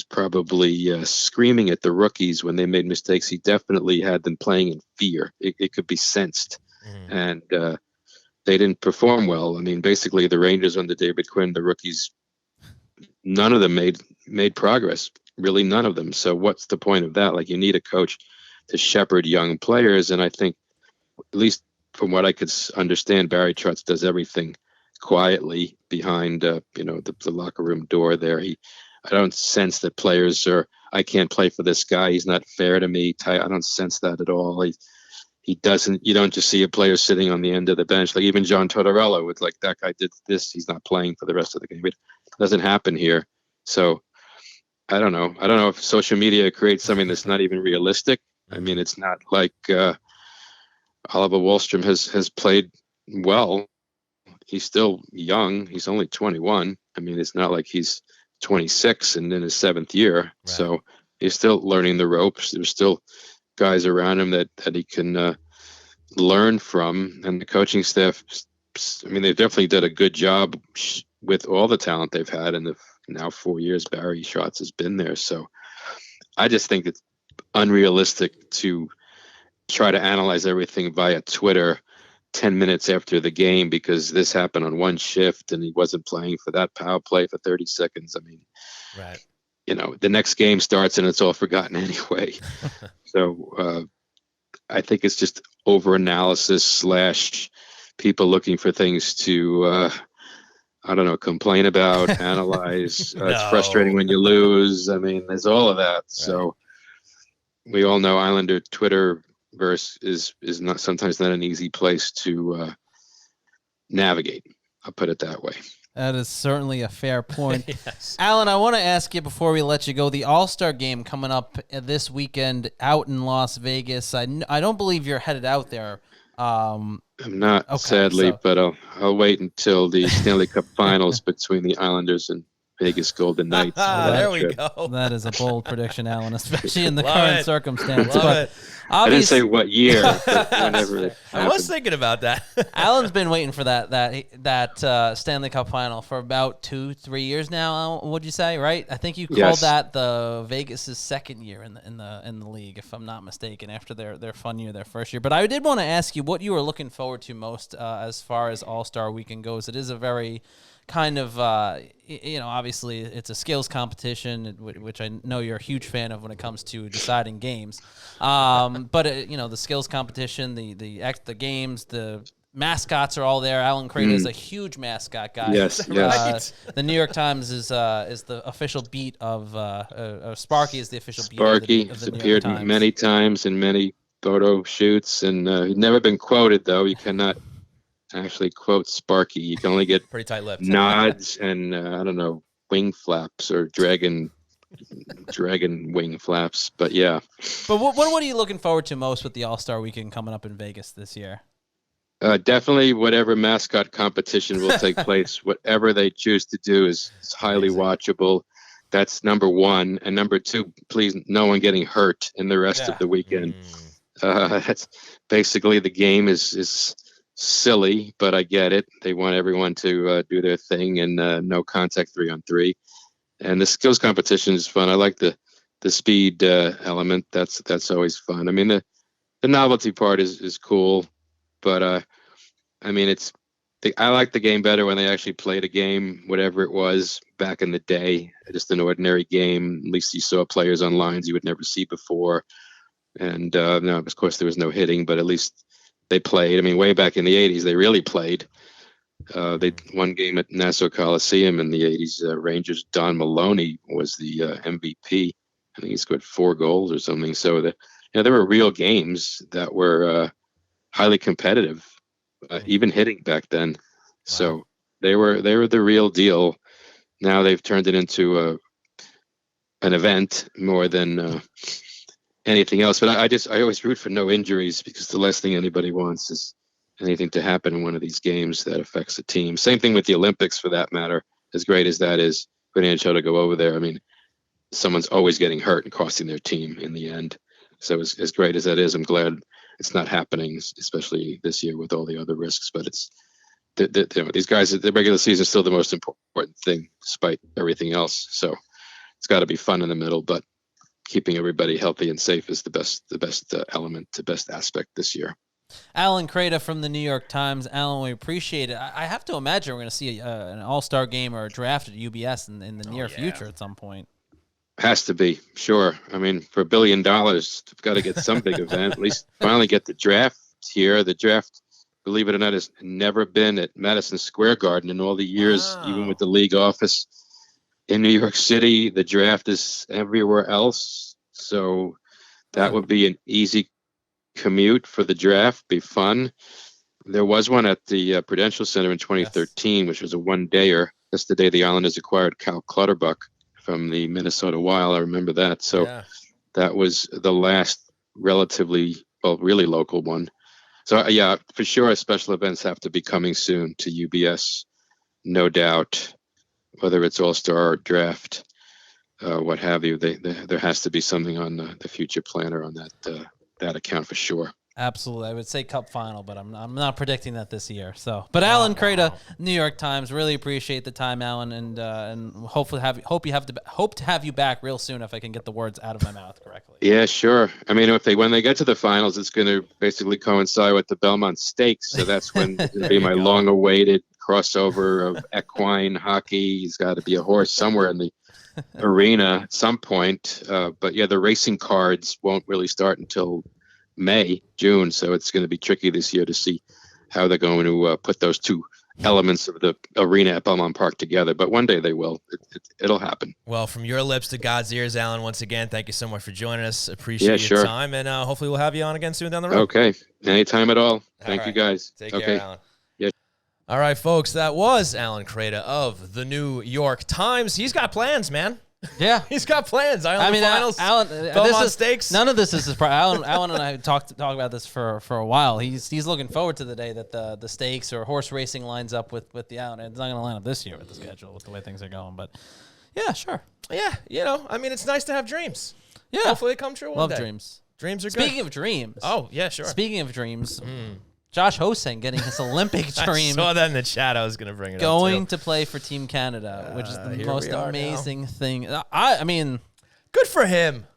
probably screaming at the rookies when they made mistakes. He definitely had them playing in fear. It could be sensed. And they didn't perform well. Basically the Rangers under David Quinn, the rookies, none of them made progress, really none of them. So what's the point of that? You need a coach to shepherd young players. And I think, at least from what I could understand, Barry Trotz does everything quietly behind, the locker room door there. I don't sense that players I can't play for this guy. He's not fair to me. I don't sense that at all. He doesn't, you don't just see a player sitting on the end of the bench. Like even John Tortorella with that guy did this. He's not playing for the rest of the game. It doesn't happen here. So I don't know. I don't know if social media creates something that's not even realistic. It's not like Oliver Wahlstrom has played well. He's still young. He's only 21. It's not like he's 26 and in his 7th year. Right. So he's still learning the ropes. There's still guys around him that he can learn from. And the coaching staff I mean, they definitely did a good job with all the talent they've had in the now 4 years Barry Trotz has been there. So I just think it's unrealistic to try to analyze everything via Twitter 10 minutes after the game because this happened on one shift and he wasn't playing for that power play for 30 seconds. I mean, right. The next game starts and it's all forgotten anyway. So I think it's just over-analysis / people looking for things to, complain about, analyze. It's frustrating when you lose. I mean, there's all of that. Right. So we all know Islander Twitterverse is not sometimes not an easy place to navigate. I'll put it that way. That is certainly a fair point. Yes. Allan, I want to ask you before we let you go, the All-Star game coming up this weekend out in Las Vegas. I don't believe you're headed out there. I'm not, sadly, but I'll wait until the Stanley Cup Finals between the Islanders and Vegas Golden Knights. There we go. That is a bold prediction, Allan, especially in the current circumstance. But I didn't say what year, but whenever it I was thinking about that. Allan's been waiting for that Stanley Cup final for about 2-3 years now. Would you say, right? I think you called that the Vegas' second year in the league, if I'm not mistaken, after their fun year, their first year. But I did want to ask you what you were looking forward to most as far as All-Star Weekend goes. It is a very kind of, obviously it's a skills competition, which I know you're a huge fan of when it comes to deciding games. But the skills competition, the games, the mascots are all there. Allan Kreda is a huge mascot guy. Yes. The New York Times is the official beat of Sparky is the official beat Sparky of the has New York appeared Times. many times in many photo shoots, and he's never been quoted, though. You cannot actually quote Sparky. You can only get pretty tight-lipped nods and wing flaps or dragon wing flaps. But yeah. But what are you looking forward to most with the All-Star Weekend coming up in Vegas this year? Definitely whatever mascot competition will take place, whatever they choose to do is highly watchable. That's number one. And number two, please, no one getting hurt in the rest of the weekend. That's basically the game is silly, but I get it. They want everyone to do their thing and no contact 3-on-3. And the skills competition is fun. I like the speed element. That's always fun. I mean, the novelty part is cool, but I mean, I like the game better when they actually played a game, whatever it was back in the day, just an ordinary game. At least you saw players on lines you would never see before. And no, of course there was no hitting, but at least they played. I mean, way back in the 80s, they really played. They won game at Nassau Coliseum in the 80s. Rangers' Don Maloney was the MVP. I think he scored 4 goals or something. So there were real games that were highly competitive, even hitting back then. Wow. So they were the real deal. Now they've turned it into an event more than anything else. But I always root for no injuries, because the last thing anybody wants is anything to happen in one of these games that affects the team. Same thing with the Olympics, for that matter. As great as that is for an NHL to go over there, I mean, someone's always getting hurt and costing their team in the end. So as great as that is, I'm glad it's not happening, especially this year with all the other risks. But it's these guys, the regular season is still the most important thing, despite everything else. So it's got to be fun in the middle, but keeping everybody healthy and safe is the best element, the best aspect this year. Allan Kreda from the New York Times. Allan, we appreciate it. I have to imagine we're going to see an all-star game or a draft at UBS in the near future at some point. Has to be, sure. I mean, for $1 billion, we've got to get some big event. At least finally get the draft here. The draft, believe it or not, has never been at Madison Square Garden in all the years, even with the league office in New York City. The draft is everywhere else. So that would be an easy commute for the draft, be fun. There was one at the Prudential Center in 2013, which was a one-dayer. That's the day the Islanders acquired Cal Clutterbuck from the Minnesota Wild. I remember that. So that was the last really local one. So yeah, for sure, special events have to be coming soon to UBS, no doubt. Whether it's All-Star or draft, what have you, there has to be something on the future planner on that account for sure. Absolutely. I would say cup final, but I'm not predicting that this year. So, but Allan Kreda, New York Times, really appreciate the time, Allan, and hopefully hope to have you back real soon if I can get the words out of my mouth correctly. Yeah, sure. I mean, when they get to the finals, it's going to basically coincide with the Belmont Stakes, so that's when it's going to be my long-awaited crossover of equine hockey. He's got to be a horse somewhere in the arena at some point. But yeah, the racing cards won't really start until May, June, so it's going to be tricky this year to see how they're going to put those two elements of the arena at Belmont Park together. But one day they will. It'll happen. Well, from your lips to God's ears, Allan, once again, thank you so much for joining us. Appreciate your time, and hopefully we'll have you on again soon down the road. Okay. Anytime at all. Thank you, guys. Take care, Allan. All right, folks, that was Allan Kreda of the New York Times. He's got plans, man. Yeah, he's got plans. Finals, Allan, Belmont Stakes. None of this is Allan and I talk about this for a while. He's looking forward to the day that the stakes or horse racing lines up with the Allan. It's not going to line up this year with the schedule with the way things are going. But yeah, sure. Yeah, it's nice to have dreams. Yeah, hopefully they come true one day. Love dreams. Dreams are good. Speaking of dreams. Oh yeah, sure. Speaking of dreams. Josh Hosang getting his Olympic dream. I saw that in the chat. I was going to bring it going up to play for Team Canada, which is the most amazing thing. I mean, good for him.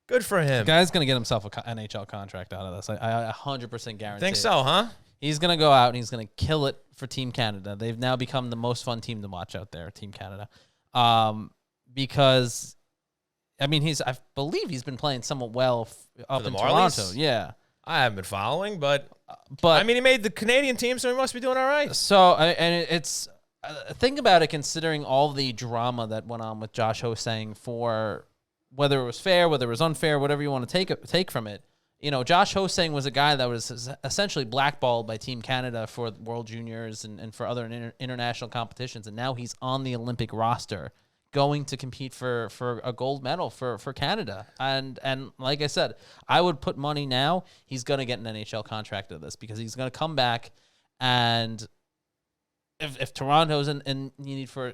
Good for him. The guy's going to get himself an NHL contract out of this. I 100% guarantee. Think so, huh? He's going to go out and he's going to kill it for Team Canada. They've now become the most fun team to watch out there, Team Canada, because I believe he's been playing somewhat well up in Toronto. Yeah. I haven't been following, but I mean, he made the Canadian team, so he must be doing all right. So, it's think about it, considering all the drama that went on with Josh Hosang for whether it was fair, whether it was unfair, whatever you want to take from it. Josh Hosang was a guy that was essentially blackballed by Team Canada for World Juniors and for other international competitions, and now he's on the Olympic roster, going to compete for a gold medal for Canada. And like I said, I would put money now he's going to get an NHL contract of this, because he's going to come back, and if Toronto's in need for,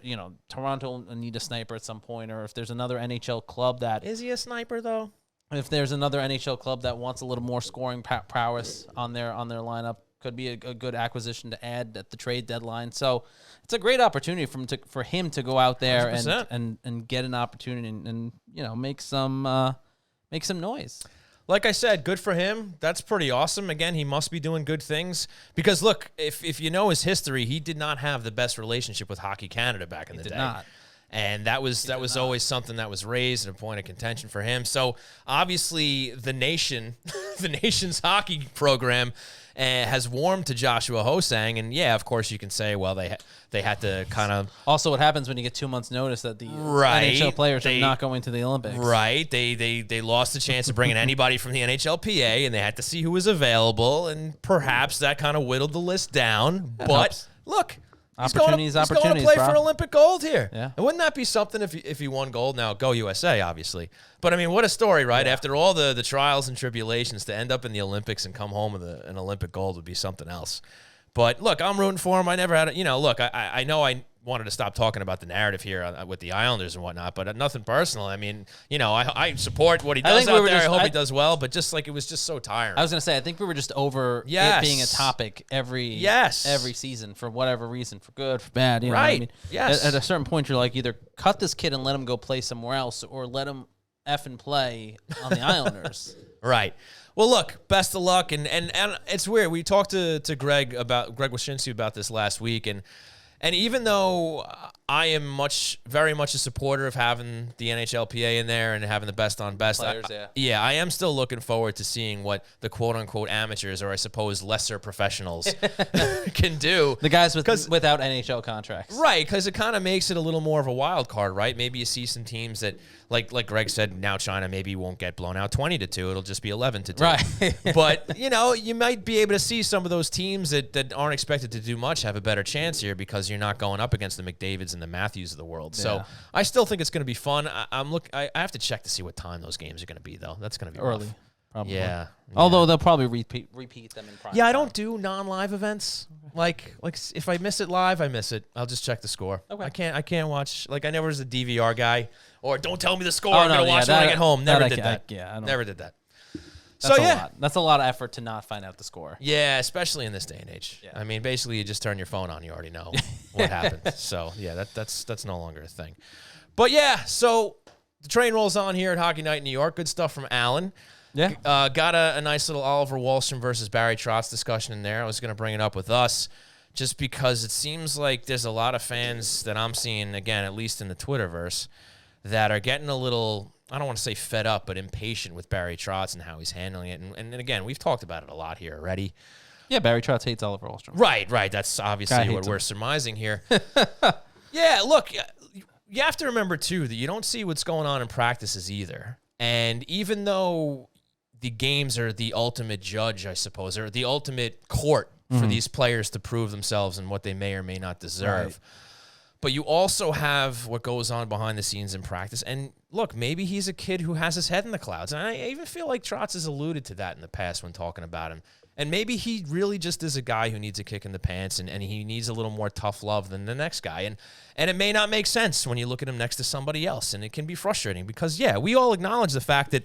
Toronto need a sniper at some point, or if there's another NHL club that... Is he a sniper, though? If there's another NHL club that wants a little more scoring prowess on their lineup, could be a good acquisition to add at the trade deadline. So it's a great opportunity for him to go out there and get an opportunity and make some noise. Like I said, good for him. That's pretty awesome. Again, he must be doing good things, because look, if you know his history, he did not have the best relationship with Hockey Canada back in the day. He did not. And that was always something that was raised and a point of contention for him. So obviously the nation's hockey program has warmed to Joshua Hosang, and yeah, of course you can say, well, they had to kind of... Also, what happens when you get 2 months' notice that the NHL players are not going to the Olympics? Right. They lost the chance of bringing anybody from the NHLPA, and they had to see who was available, and perhaps that kind of whittled the list down. But look... He's going to play for Olympic gold here. Yeah. And wouldn't that be something if he won gold? Now, go USA, obviously. But, I mean, what a story, right? Yeah. After all the trials and tribulations, to end up in the Olympics and come home with an Olympic gold would be something else. But, look, I'm rooting for him. I never had look, I know I wanted to stop talking about the narrative here with the Islanders and whatnot, but nothing personal. I mean, I support what he does out there. I hope he does well, but just like it was just so tiring. I was going to say, I think we were just over it being a topic every season for whatever reason, for good, for bad. You know what I mean? Yes. At a certain point, you're like, either cut this kid and let him go play somewhere else, or let him effing play on the Islanders. Right. Well, look, best of luck, and it's weird. We talked to Greg Wyshynski about this last week, and even though I am very much a supporter of having the NHLPA in there and having the best on best, players, I am still looking forward to seeing what the quote-unquote amateurs, or I suppose lesser professionals, can do. The guys without NHL contracts. Right, because it kind of makes it a little more of a wild card, right? Maybe you see some teams that, like Greg said, now China maybe won't get blown out 20-2. It'll just be 11-2. Right. But, you might be able to see some of those teams that aren't expected to do much have a better chance here, because you're not going up against the McDavids and the Matthews of the world. So I still think it's going to be fun. I have to check to see what time those games are going to be, though. That's going to be early. Rough. Probably. Yeah. Although they'll probably repeat them in prime time. I time. don't do non-live events. Like if I miss it live, I miss it. I'll just check the score. Okay. I can't watch. Like I never was a DVR guy, or don't tell me the score. I'm gonna watch it when I get home. Never did that. I don't. Never did that. That's a lot. That's a lot of effort to not find out the score. Yeah, especially in this day and age. Yeah. I mean, basically, you just turn your phone on, you already know what happened. So, yeah, that's no longer a thing. But, yeah, so the train rolls on here at Hockey Night in New York. Good stuff from Allan. Yeah. Got a nice little Oliver Wahlstrom versus Barry Trotz discussion in there. I was going to bring it up with us just because it seems like there's a lot of fans that I'm seeing, again, at least in the Twitterverse, that are getting a little, I don't want to say fed up, but impatient with Barry Trotz and how he's handling it. And again, we've talked about it a lot here already. Yeah, Barry Trotz hates Oliver Wahlstrom. Right. That's obviously what we're surmising here. Yeah, look, you have to remember, too, that you don't see what's going on in practices either. And even though the games are the ultimate judge, I suppose, or the ultimate court for these players to prove themselves and what they may or may not deserve. Right. But you also have what goes on behind the scenes in practice. And look, maybe he's a kid who has his head in the clouds. And I even feel like Trotz has alluded to that in the past when talking about him. And maybe he really just is a guy who needs a kick in the pants and he needs a little more tough love than the next guy. And it may not make sense when you look at him next to somebody else. And it can be frustrating because, yeah, we all acknowledge the fact that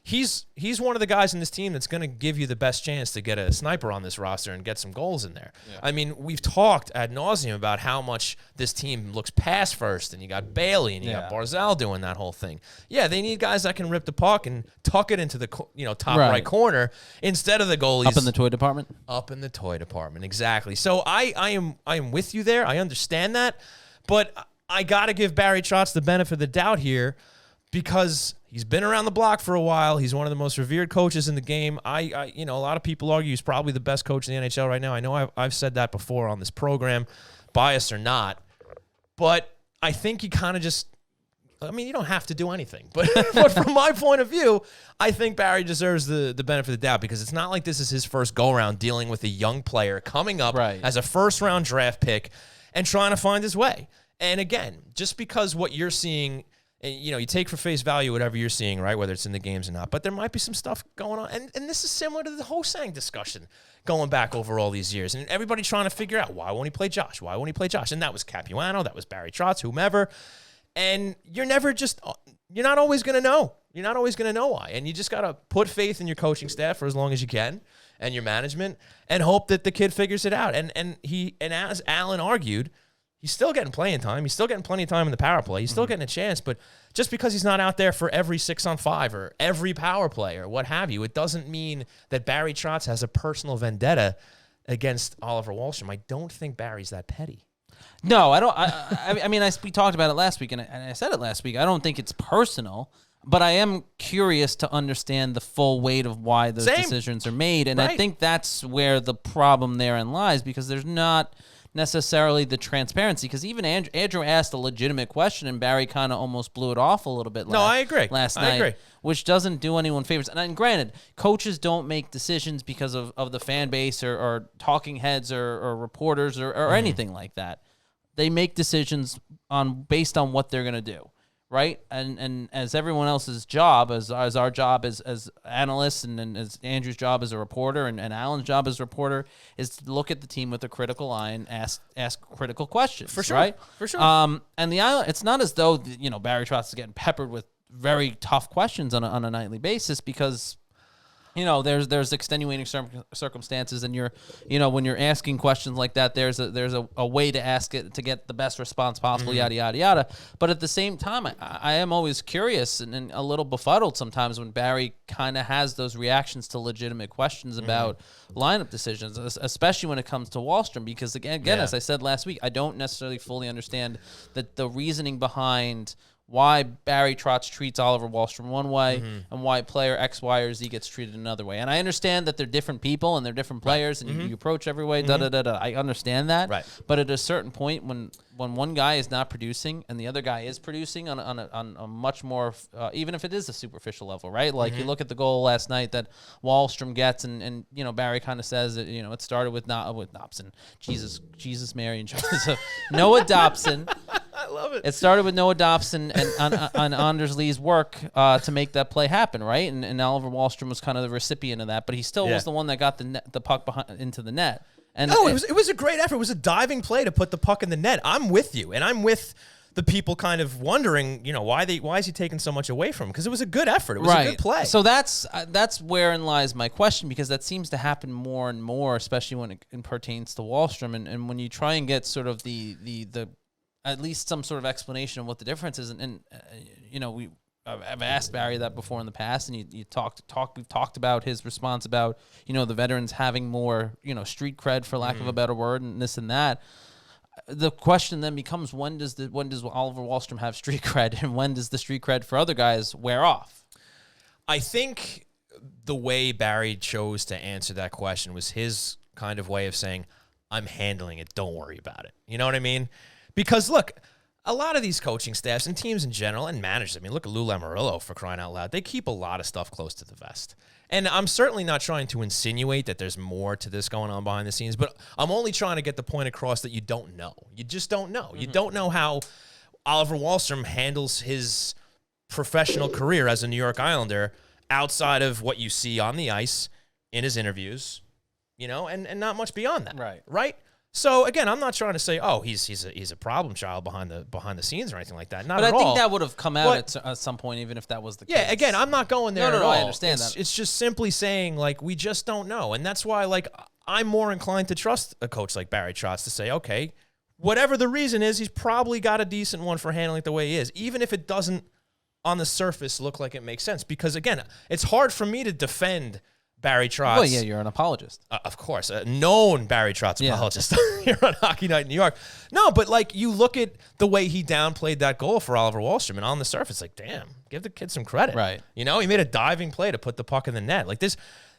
he's one of the guys in this team that's going to give you the best chance to get a sniper on this roster and get some goals in there. Yeah. I mean, we've talked ad nauseum about how much this team looks pass first, and you got Bailey and you got Barzal doing that whole thing. Yeah, they need guys that can rip the puck and tuck it into the top right corner instead of the goalies up in the toy department. Up in the toy department, exactly. So I am with you there. I understand that, but I got to give Barry Trotz the benefit of the doubt here, because he's been around the block for a while. He's one of the most revered coaches in the game. A lot of people argue he's probably the best coach in the NHL right now. I know I've said that before on this program, biased or not. But I think he kind of just, you don't have to do anything. But from my point of view, I think Barry deserves the benefit of the doubt, because it's not like this is his first go-around dealing with a young player coming up as a first-round draft pick and trying to find his way. And again, just because what you're seeing, you take for face value whatever you're seeing, right, whether it's in the games or not. But there might be some stuff going on. And this is similar to the Ho-Sang discussion going back over all these years. And everybody trying to figure out, why won't he play Josh? Why won't he play Josh? And that was Capuano. That was Barry Trotz, whomever. And you're not always going to know. You're not always going to know why. And you just got to put faith in your coaching staff for as long as you can and your management and hope that the kid figures it out. And as Allan argued, he's still getting playing time. He's still getting plenty of time in the power play. He's still getting a chance, but just because he's not out there for every 6-on-5 or every power play or what have you, it doesn't mean that Barry Trotz has a personal vendetta against Oliver Wahlstrom. I don't think Barry's that petty. No, I don't. We talked about it last week, and I said it last week. I don't think it's personal, but I am curious to understand the full weight of why those decisions are made, and I think that's where the problem therein lies, because there's not necessarily the transparency, because even Andrew asked a legitimate question and Barry kind of almost blew it off a little bit last night, which doesn't do anyone favors. And granted, coaches don't make decisions because of the fan base or talking heads or reporters or anything like that. They make decisions based on what they're going to do. Right, and as everyone else's job, as our job as analysts, and as Andrew's job as a reporter, and Allan's job as a reporter, is to look at the team with a critical eye and ask critical questions. For sure, right? For sure. And the Island, it's not as though Barry Trotz is getting peppered with very tough questions on a nightly basis, because there's extenuating circumstances, and when you're asking questions like that, there's a way to ask it to get the best response possible, yada yada yada. But at the same time, I am always curious and a little befuddled sometimes when Barry kind of has those reactions to legitimate questions about lineup decisions, especially when it comes to Wahlstrom, because again, as I said last week, I don't necessarily fully understand the reasoning behind why Barry Trotz treats Oliver Wahlstrom one way and why player X, Y, or Z gets treated another way. And I understand that they're different people and they're different players, and you approach every way, I understand that. Right. But at a certain point, when one guy is not producing and the other guy is producing on a much more, even if it is a superficial level, right? Like you look at the goal last night that Wahlstrom gets, and Barry kind of says that, it started with Dobson. Jesus, Mary, and Joseph. Noah Dobson. I love it. It started with Noah Dobson and on Anders Lee's work to make that play happen, right? And Oliver Wahlstrom was kind of the recipient of that, but he still was the one that got the puck into the net. And it was a great effort. It was a diving play to put the puck in the net. I'm with you, and I'm with the people kind of wondering, why is he taking so much away from him? Because it was a good effort. It was a good play. So that's wherein lies my question, because that seems to happen more and more, especially when it pertains to Wahlstrom. And when you try and get sort of the at least some sort of explanation of what the difference is, and I've asked Barry that before in the past, and we've talked about his response about, the veterans having more, street cred, for lack of a better word, and this and that. The question then becomes, when does Oliver Wahlstrom have street cred, and when does the street cred for other guys wear off? I think the way Barry chose to answer that question was his kind of way of saying, I'm handling it, don't worry about it. You know what I mean? Because look, a lot of these coaching staffs and teams in general and managers, I mean, look at Lou Lamoriello, for crying out loud. They keep a lot of stuff close to the vest. And I'm certainly not trying to insinuate that there's more to this going on behind the scenes, but I'm only trying to get the point across that you don't know. You just don't know. You don't know how Oliver Wahlstrom handles his professional career as a New York Islander outside of what you see on the ice in his interviews, and not much beyond that. Right? So again, I'm not trying to say, oh, he's a problem child behind the scenes or anything like that. Not at all. But I think that would have come out at some point, even if that was the case. Yeah, again, I'm not going there at all. I understand that. It's just simply saying, like, we just don't know. And that's why, like, I'm more inclined to trust a coach like Barry Trotz to say, okay, whatever the reason is, he's probably got a decent one for handling it the way he is, even if it doesn't, on the surface, look like it makes sense. Because, again, it's hard for me to defend Barry Trotz. Well, yeah, you're an apologist. Of course, a known Barry Trotz apologist here on Hockey Night in New York. No, but like you look at the way he downplayed that goal for Oliver Wahlstrom, and on the surface, like, damn, give the kid some credit. Right. He made a diving play to put the puck in the net. Like this,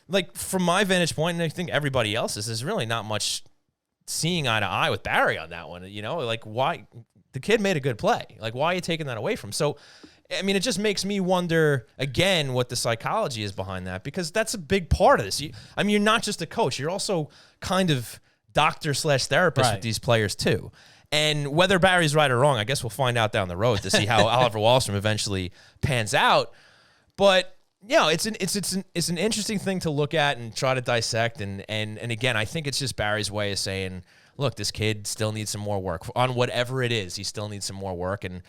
like from my vantage point, and I think everybody else's, there's really not much seeing eye to eye with Barry on that one. Like why the kid made a good play. Like why are you taking that away from him? So I mean, it just makes me wonder, again, what the psychology is behind that, because that's a big part of this. You're not just a coach. You're also kind of doctor/therapist with these players, too. And whether Barry's right or wrong, I guess we'll find out down the road to see how Oliver Wahlstrom eventually pans out. But, it's an interesting thing to look at and try to dissect. And again, I think it's just Barry's way of saying, look, this kid still needs some more work. On whatever it is, he still needs some more work. And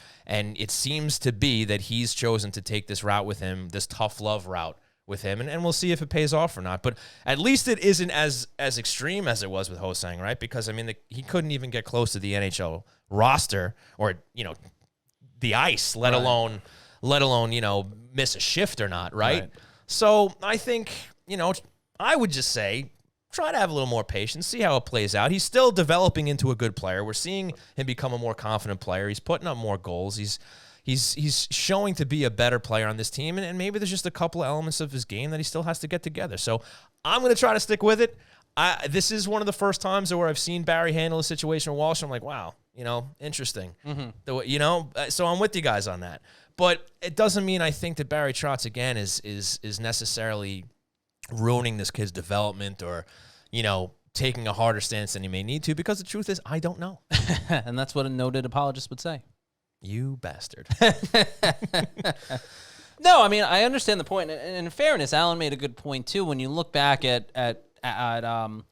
it seems to be that he's chosen to take this route with him, this tough love route with him. And we'll see if it pays off or not. But at least it isn't as extreme as it was with Ho-Sang, right? Because, I mean, he couldn't even get close to the NHL roster or, the ice, let alone, miss a shift or not, right? So I think, I would just say, try to have a little more patience, see how it plays out. He's still developing into a good player. We're seeing him become a more confident player. He's putting up more goals. He's showing to be a better player on this team, and maybe there's just a couple of elements of his game that he still has to get together. So I'm going to try to stick with it. This is one of the first times where I've seen Barry handle a situation with Walsh. I'm like, wow, interesting. So I'm with you guys on that. But it doesn't mean I think that Barry Trotz, again, is necessarily ruining this kid's development or, taking a harder stance than he may need to, because the truth is, I don't know. And that's what a noted apologist would say. You bastard. No, I mean, I understand the point. And in fairness, Allan made a good point, too. When you look back at Al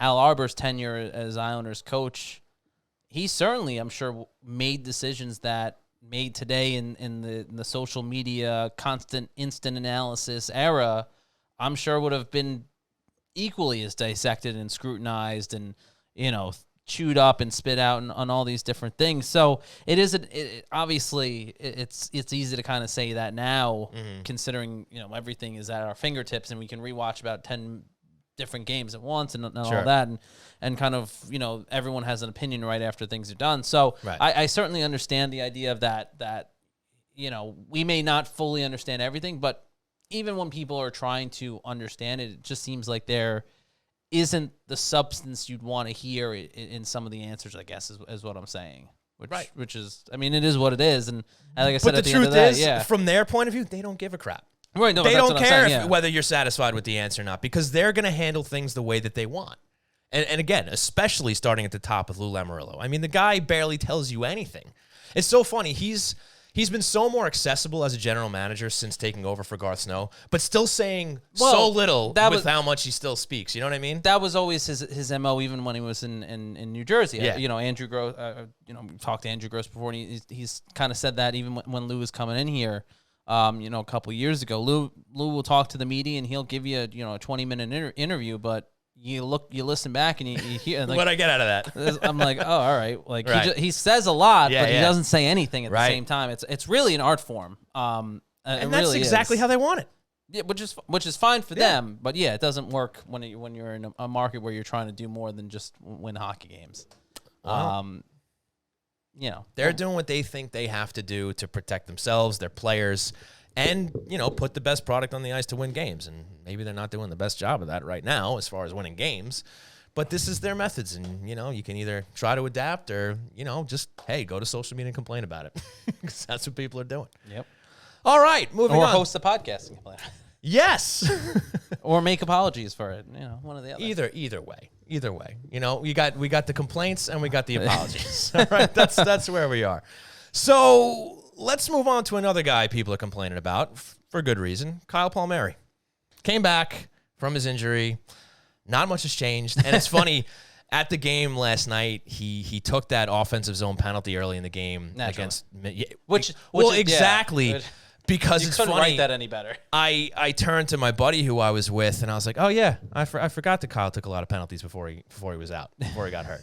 Arbor's tenure as Islanders coach, he certainly, I'm sure, made decisions that made today in the social media, constant instant analysis era, I'm sure would have been equally as dissected and scrutinized and, chewed up and spit out and on all these different things. So obviously it's easy to kind of say that now, considering, everything is at our fingertips and we can rewatch about 10 different games at once and all that. And kind of, everyone has an opinion right after things are done. So I certainly understand the idea of that, we may not fully understand everything, but even when people are trying to understand it, it just seems like there isn't the substance you'd want to hear in some of the answers, I guess, is what I'm saying. Which is, I mean, it is what it is. And like I said, at the end of the day, from their point of view, they don't give a crap. Right, no, they don't care whether you're satisfied with the answer or not, because they're going to handle things the way that they want. And again, especially starting at the top with Lou Lamoriello. I mean, the guy barely tells you anything. It's so funny. He's he's been so more accessible as a general manager since taking over for Garth Snow, but still saying so little with how much he still speaks. You know what I mean? That was always his MO, even when he was in New Jersey. Yeah. Andrew Gross. We talked to Andrew Gross before, and he's kind of said that even when Lou was coming in here. A couple years ago, Lou will talk to the media and he'll give you a 20-minute interview, but you listen back and you hear like, what I get out of that. I'm like, oh, all right. Like he says a lot, but he doesn't say anything at the same time. It's really an art form. And that's exactly how they want it. Yeah, which is fine for them, but it doesn't work when you're in a market where you're trying to do more than just win hockey games. Wow. They're doing what they think they have to do to protect themselves, their players, and, put the best product on the ice to win games. And maybe they're not doing the best job of that right now as far as winning games. But this is their methods. And, you can either try to adapt or, just, hey, go to social media and complain about it. Because that's what people are doing. Yep. All right, moving on. Or host a podcast and complain. Yes. Or make apologies for it. One of the other. Either way. We got the complaints and we got the apologies. All right, that's where we are. So let's move on to another guy people are complaining about for good reason. Kyle Palmieri came back from his injury. Not much has changed, and it's funny. At the game last night, he took that offensive zone penalty early in the game against which exactly. Yeah, because you it's couldn't funny. write that any better. I turned to my buddy who I was with, and I was like, "Oh yeah, I forgot that Kyle took a lot of penalties before he got hurt."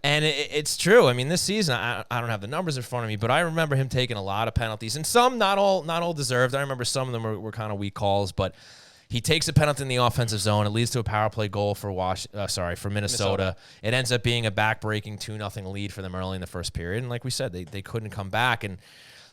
And it's true. I mean, this season I don't have the numbers in front of me, but I remember him taking a lot of penalties, and some not all deserved. I remember some of them were kind of weak calls, but he takes a penalty in the offensive zone. It leads to a power play goal for Minnesota. It ends up being a back-breaking 2-0 lead for them early in the first period, and like we said, they couldn't come back and.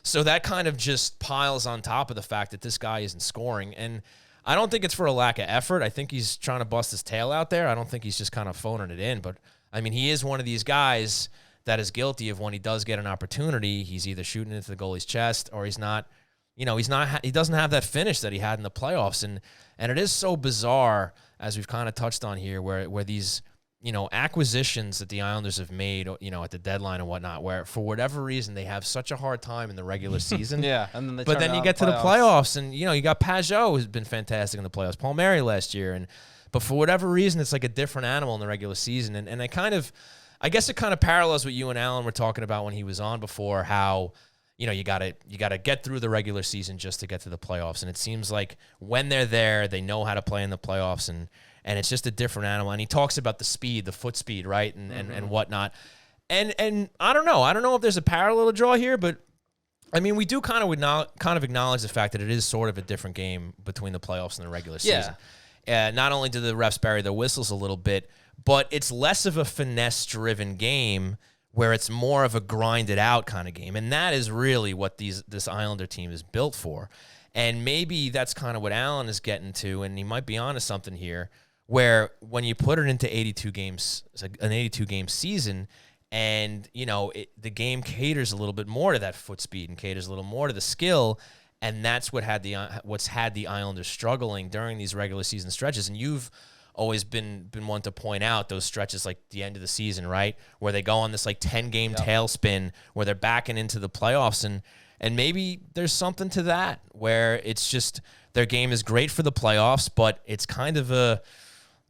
So that kind of just piles on top of the fact that this guy isn't scoring. And I don't think it's for a lack of effort. I think he's trying to bust his tail out there. I don't think he's just kind of phoning it in. But, I mean, he is one of these guys that is guilty of when he does get an opportunity, he's either shooting into the goalie's chest or he's not, he doesn't have that finish that he had in the playoffs. And it is so bizarre, as we've kind of touched on here, where these – acquisitions that the Islanders have made, at the deadline and whatnot, where for whatever reason they have such a hard time in the regular season. And then but then you get to the playoffs, and you got Pajot, who's been fantastic in the playoffs, Palmieri last year, but for whatever reason it's like a different animal in the regular season, and I guess it kind of parallels what you and Allan were talking about when he was on before, how you gotta get through the regular season just to get to the playoffs, and it seems like when they're there, they know how to play in the playoffs, and it's just a different animal. And he talks about the speed, the foot speed, right, and whatnot. And I don't know if there's a parallel to draw here, but I mean, we do kind of acknowledge the fact that it is sort of a different game between the playoffs and the regular season. Not only do the refs bury their whistles a little bit, but it's less of a finesse-driven game where it's more of a grinded-out kind of game. And that is really what this Islander team is built for. And maybe that's kind of what Allan is getting to, and he might be onto something here, where when you put it into 82 games, an 82-game season, and, the game caters a little bit more to that foot speed and caters a little more to the skill, and that's what's had the Islanders struggling during these regular season stretches. And you've always been one to point out those stretches like the end of the season, right, where they go on this like 10-game tailspin where they're backing into the playoffs, and maybe there's something to that where it's just their game is great for the playoffs, but it's kind of a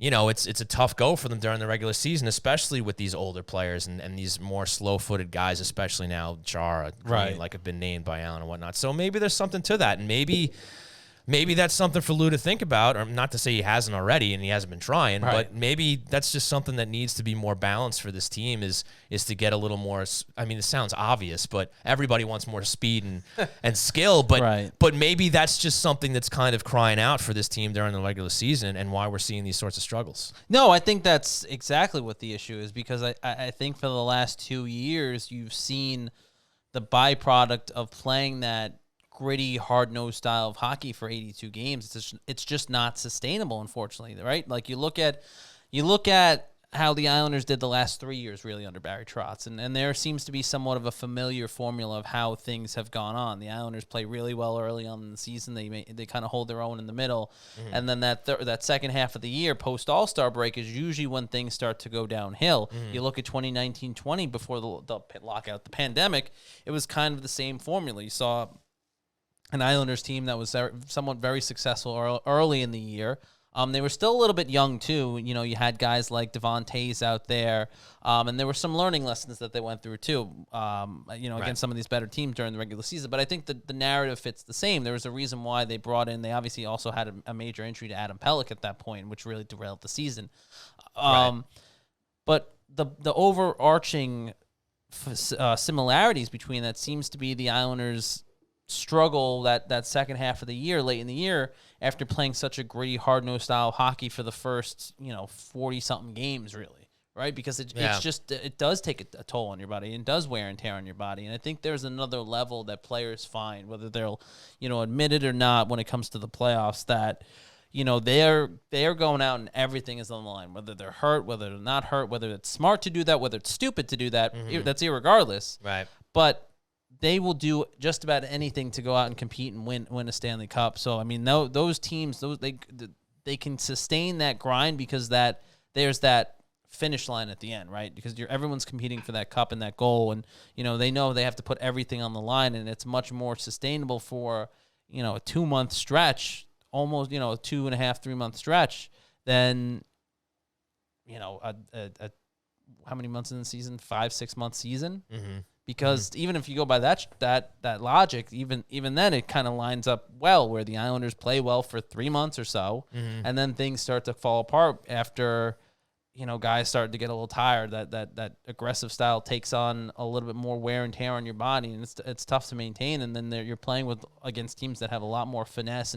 it's a tough go for them during the regular season, especially with these older players and these more slow-footed guys, especially now Chara, right, like have been named by Allan and whatnot. So maybe there's something to that, and maybe that's something for Lou to think about, or not to say he hasn't already and he hasn't been trying, right, but maybe that's just something that needs to be more balanced for this team is to get a little more. I mean, it sounds obvious, but everybody wants more speed and skill, but right, but maybe that's just something that's kind of crying out for this team during the regular season and why we're seeing these sorts of struggles. No, I think that's exactly what the issue is, because I think for the last 2 years you've seen the byproduct of playing that gritty, hard-nosed style of hockey for 82 games. It's just not sustainable, unfortunately, right? Like you look at how the Islanders did the last 3 years really under Barry Trotz. And there seems to be somewhat of a familiar formula of how things have gone on. The Islanders play really well early on in the season. They kind of hold their own in the middle. Mm-hmm. And then that second half of the year, post-All-Star break, is usually when things start to go downhill. Mm-hmm. You look at 2019-20 before the lockout, the pandemic, it was kind of the same formula. You saw an Islanders team that was somewhat very successful early in the year. They were still a little bit young, too. You know, you had guys like Devon Toews out there, and there were some learning lessons that they went through, too, against some of these better teams during the regular season. But I think the narrative fits the same. There was a reason why they brought in, they obviously also had a major injury to Adam Pelech at that point, which really derailed the season. But the overarching similarities between that seems to be the Islanders' struggle that second half of the year, late in the year, after playing such a gritty, hard-nosed style of hockey for the first, 40-something games, really, right? Because it does take a toll on your body and does wear and tear on your body. And I think there's another level that players find, whether they'll, admit it or not when it comes to the playoffs, that, they're going out and everything is on the line, whether they're hurt, whether they're not hurt, whether it's smart to do that, whether it's stupid to do that, that's irregardless. Right. But they will do just about anything to go out and compete and win a Stanley Cup. So, I mean, those teams, they can sustain that grind because there's that finish line at the end, right? Because everyone's competing for that cup and that goal, and they know they have to put everything on the line, and it's much more sustainable for a 2-month stretch, almost 2.5, 3 month stretch than a how many months in the season? 5-6 month season. Mm-hmm. Because even if you go by that logic, even then it kind of lines up well where the Islanders play well for 3 months or so, and then things start to fall apart after guys start to get a little tired. That aggressive style takes on a little bit more wear and tear on your body, and it's tough to maintain. And then you're playing against teams that have a lot more finesse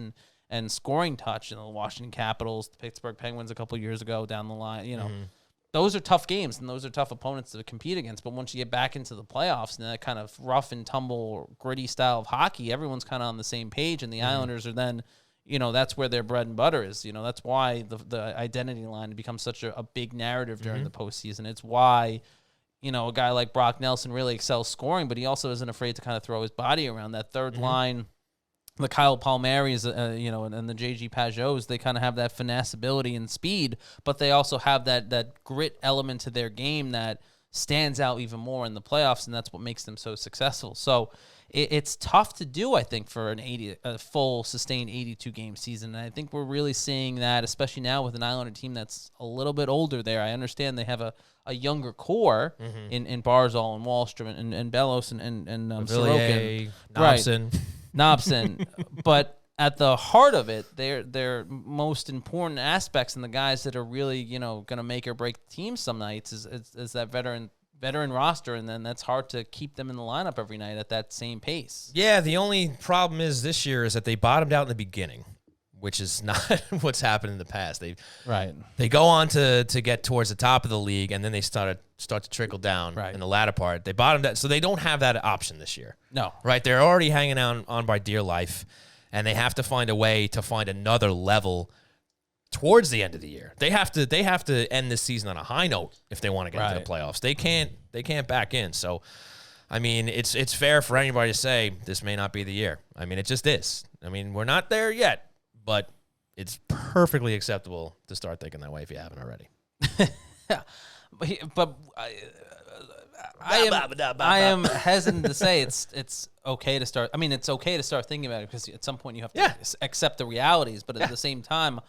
and scoring touch. The Washington Capitals, the Pittsburgh Penguins a couple years ago down the line. Those are tough games, and those are tough opponents to compete against. But once you get back into the playoffs and that kind of rough and tumble, gritty style of hockey, everyone's kind of on the same page, and the Islanders are then, that's where their bread and butter is. That's why the identity line becomes such a big narrative during the postseason. It's why, a guy like Brock Nelson really excels scoring, but he also isn't afraid to kind of throw his body around. That third line, the Kyle Palmieri's, and the J.G. Pageaus, they kind of have that finesse ability and speed, but they also have that grit element to their game that stands out even more in the playoffs, and that's what makes them so successful. So it's tough to do, I think, for a full, sustained 82-game season, and I think we're really seeing that, especially now with an Islander team that's a little bit older there. I understand they have a younger core in Barzal and Wahlstrom and Bellows and Sorokin. Nobson. Right. Nobson, but at the heart of it, their most important aspects and the guys that are really going to make or break the team some nights is that veteran roster, and then that's hard to keep them in the lineup every night at that same pace. Yeah, the only problem this year is that they bottomed out in the beginning, which is not what's happened in the past. They go on to get towards the top of the league, and then they start to trickle down in the latter part. They bottomed out, so they don't have that option this year. No. Right? They're already hanging on by dear life, and they have to find a way to find another level towards the end of the year. They have to end this season on a high note if they want to get into the playoffs. They can't back in. So, I mean, it's fair for anybody to say this may not be the year. I mean, it just is. I mean, we're not there yet, but it's perfectly acceptable to start thinking that way if you haven't already. But I am hesitant to say it's okay to start. I mean, it's okay to start thinking about it because at some point you have to accept the realities. But at the same time,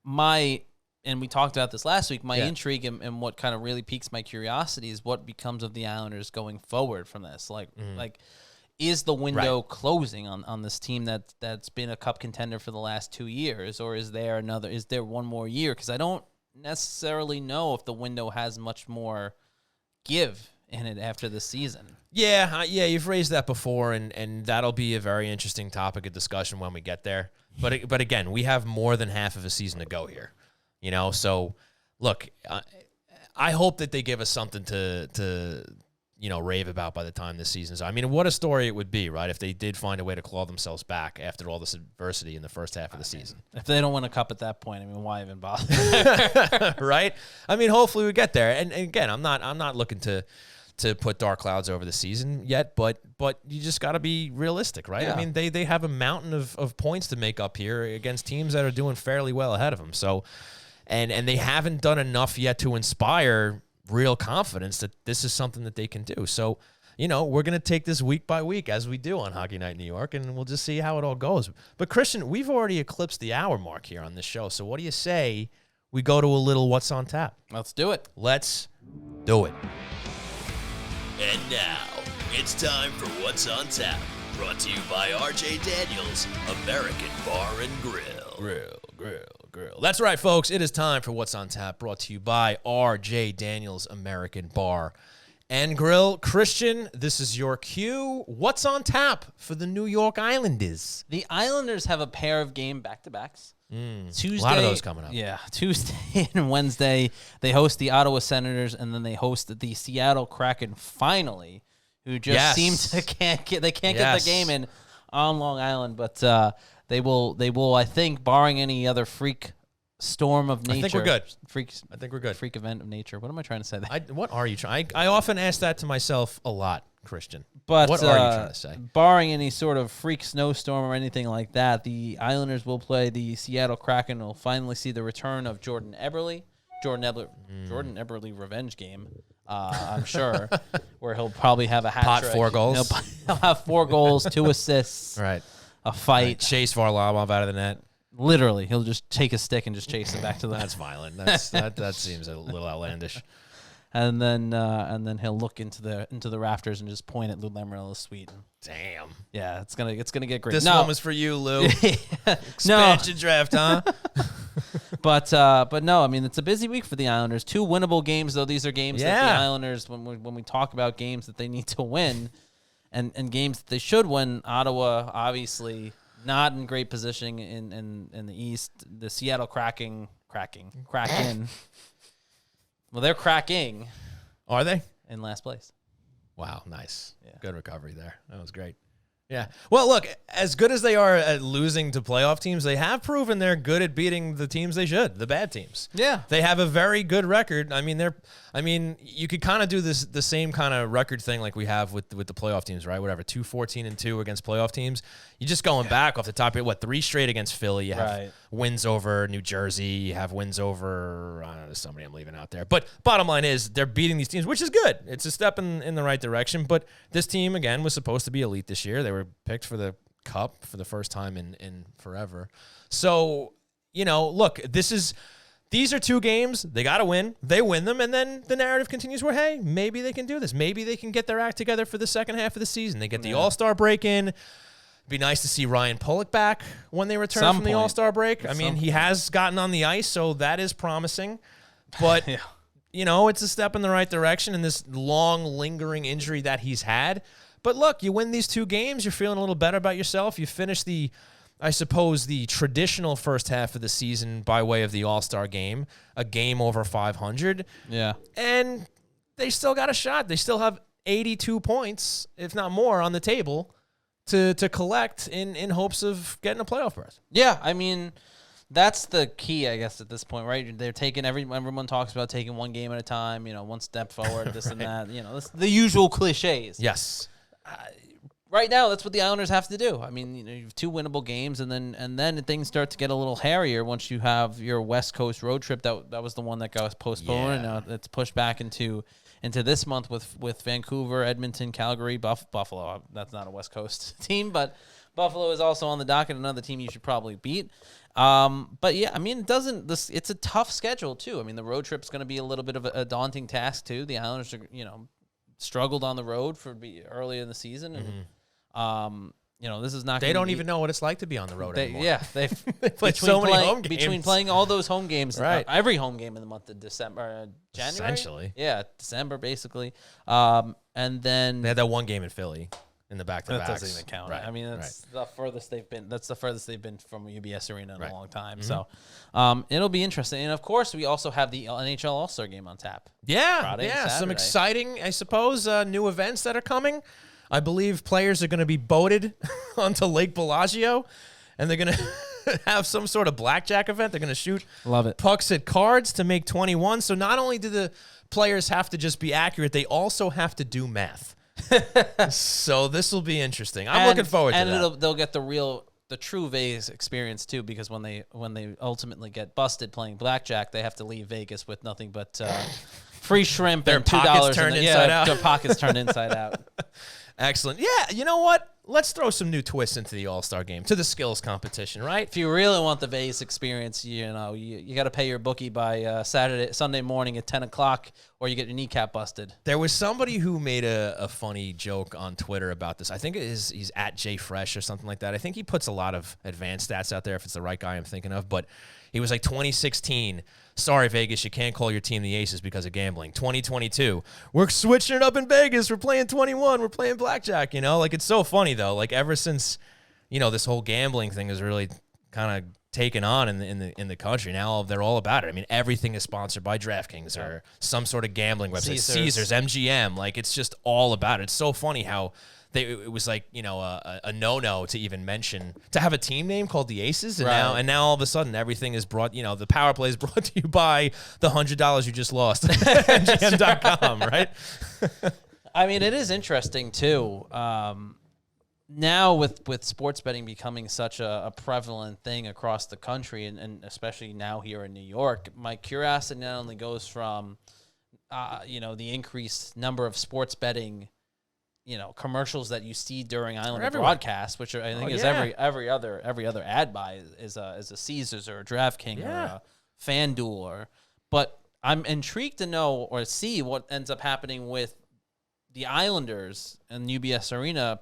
and we talked about this last week, my intrigue and what kind of really piques my curiosity is what becomes of the Islanders going forward from this. Like, is the window closing on this team that's been a cup contender for the last 2 years, or is there one more year? Because I don't necessarily know if the window has much more give in it after this season. Yeah, you've raised that before, and that'll be a very interesting topic of discussion when we get there. But again, we have more than half of a season to go here, So look, I hope that they give us something to rave about by the time this season's. I mean, what a story it would be, right? If they did find a way to claw themselves back after all this adversity in the first half of the season. If they don't win a cup at that point, I mean, why even bother? Right? I mean, hopefully we get there. And again, I'm not looking to put dark clouds over the season yet, but you just got to be realistic, right? Yeah. I mean, they have a mountain of points to make up here against teams that are doing fairly well ahead of them. So, and they haven't done enough yet to inspire real confidence that this is something that they can do. So, we're going to take this week by week as we do on Hockey Night in New York, and we'll just see how it all goes. But Christian, we've already eclipsed the hour mark here on this show. So what do you say we go to a little What's on Tap? Let's do it. Let's do it. And now, it's time for What's on Tap, brought to you by RJ Daniels, American Bar and Grill. Grill. That's right, folks. It is time for What's on Tap, brought to you by RJ Daniels, American Bar and Grill. Christian, this is your cue. What's on tap for the New York Islanders? The Islanders have a pair of game back-to-backs. Tuesday, a lot of those coming up. Yeah, Tuesday and Wednesday, they host the Ottawa Senators, and then they host the Seattle Kraken finally, who just seem to can't get the game in on Long Island, but they will, I think, barring any other freak storm of nature. I think we're good. I think we're good. Freak event of nature. What am I trying to say there? What are you trying? I often ask that to myself a lot, Christian. But what are you trying to say? Barring any sort of freak snowstorm or anything like that, the Islanders will play the Seattle Kraken. We'll finally see the return of Jordan Eberle. Jordan Eberle revenge game, I'm sure, where he'll probably have a hat trick. 4 goals. He'll have 4 goals, 2 assists. Right. A fight. Right. Chase Varlamov out of the net. Literally, he'll just take a stick and just chase him back to the. That's violent. That seems a little outlandish. And then he'll look into the rafters and just point at Lou Lamoriello's suite. Damn. Yeah, it's gonna get great. This one was for you, Lou. Expansion draft, huh? But no, I mean, it's a busy week for the Islanders. 2 winnable games, though. These are games that the Islanders, when we talk about games that they need to win, and games that they should win. Ottawa, obviously, not in great position in the East. The Seattle Kraken. Well, they're cracking. Are they? In last place. Wow, nice. Yeah. Good recovery there. That was great. Yeah. Well, look, as good as they are at losing to playoff teams, they have proven they're good at beating the teams they should, the bad teams. Yeah. They have a very good record. I mean, you could kind of do the same kind of record thing like we have with the playoff teams, right? Whatever, 2-14-2 against playoff teams. You just going back off the top of it, 3 straight against Philly. You have wins over New Jersey. You have wins over, I don't know, there's somebody I'm leaving out there. But bottom line is they're beating these teams, which is good. It's a step in the right direction. But this team, again, was supposed to be elite this year. They were picked for the Cup for the first time in forever. So, look, these are 2 games. They got to win. They win them, and then the narrative continues where, hey, maybe they can do this. Maybe they can get their act together for the second half of the season. They get the All-Star break in. Be nice to see Ryan Pulock back when they return from the All-Star break. I mean, he has gotten on the ice, so that is promising. But, it's a step in the right direction in this long, lingering injury that he's had. But look, you win these 2 games, you're feeling a little better about yourself. You finish the traditional first half of the season by way of the All-Star game, a game over 500. Yeah. And they still got a shot. They still have 82 points, if not more, on the table to collect in hopes of getting a playoff berth. Yeah, I mean, that's the key, I guess, at this point, right? They're taking everyone talks about taking 1 game at a time, 1 step forward, this and that, the usual cliches. Yes. Right now, that's what the Islanders have to do. I mean, you have 2 winnable games, and then things start to get a little hairier once you have your West Coast road trip. That was the one that got postponed, and now it's pushed back into this month with Vancouver, Edmonton, Calgary, Buffalo. That's not a West Coast team, but Buffalo is also on the docket, another team you should probably beat. But yeah, I mean, it's a tough schedule too. I mean, the road trip's going to be a little bit of a daunting task too. The Islanders are, struggled on the road early in the season, and this is not. They don't even know what it's like to be on the road anymore. Yeah, they played so many home games. Between playing all those home games, right? Every home game in the month of December, January, essentially. Yeah, December basically, and then they had that 1 game in Philly. in the back-to-backs. That doesn't even count. Right. I mean, that's the furthest they've been. That's the furthest they've been from UBS Arena in a long time. Mm-hmm. So, it'll be interesting. And of course, we also have the NHL All-Star Game on tap. Yeah, Friday and some Saturday. exciting, I suppose, new events that are coming. I believe players are going to be boated onto Lake Bellagio, and they're going to have some sort of blackjack event. They're going to shoot pucks at cards to make 21. So not only do the players have to just be accurate, they also have to do math. So this will be interesting. I'm looking forward to that. And they'll get the true Vegas experience too, because when they ultimately get busted playing blackjack, they have to leave Vegas with nothing but free shrimp Their and $2 pockets turned inside out. Their pockets turned inside out. Excellent. Yeah, you know what? Let's throw some new twists into the All-Star Game, to the skills competition, right? If you really want the Vegas experience, you got to pay your bookie by Sunday morning at 10 o'clock, or you get your kneecap busted. There was somebody who made a funny joke on Twitter about this. I think he's at JFresh or something like that. I think he puts a lot of advanced stats out there if it's the right guy I'm thinking of, but he was like 2016. Sorry, Vegas, you can't call your team the Aces because of gambling. 2022, we're switching it up in Vegas. We're playing 21. We're playing blackjack, Like, it's so funny, though. Like, ever since, this whole gambling thing is really kind of taken on in the country, now they're all about it. I mean, everything is sponsored by DraftKings or some sort of gambling website. Caesars, MGM. Like, it's just all about it. It's so funny how it was like, a no-no to even mention, to have a team name called the Aces, and now all of a sudden everything is brought, the power play is brought to you by the $100 you just lost at MGM.com, right? I mean, it is interesting too. Now with sports betting becoming such a prevalent thing across the country, and especially now here in New York, my curiosity not only goes from, the increased number of sports betting commercials that you see during Islander broadcasts, which I think is every other ad buy is a Caesars or a DraftKings or a FanDuel but I'm intrigued to know or see what ends up happening with the Islanders and UBS Arena.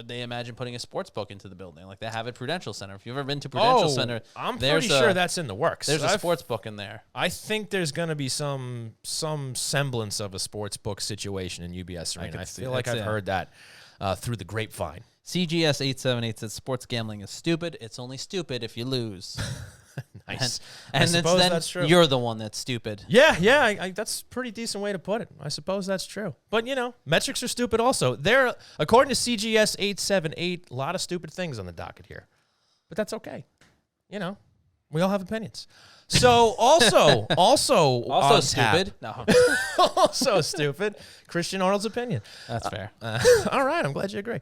They imagine putting a sports book into the building like they have at Prudential Center. If you've ever been to Prudential Center, I'm pretty sure that's in the works. There's a sports book in there. I think there's going to be some semblance of a sports book situation in UBS Arena. I feel like I've heard that through the grapevine. CGS 878 says sports gambling is stupid. It's only stupid if you lose. Nice. And I suppose then that's true. You're the one that's stupid. Yeah, that's a pretty decent way to put it. I suppose that's true. But, metrics are stupid also. According to CGS 878, a lot of stupid things on the docket here. But that's okay. We all have opinions. So, also stupid. No. Also stupid. Christian Arnold's opinion. That's fair. All right, I'm glad you agree.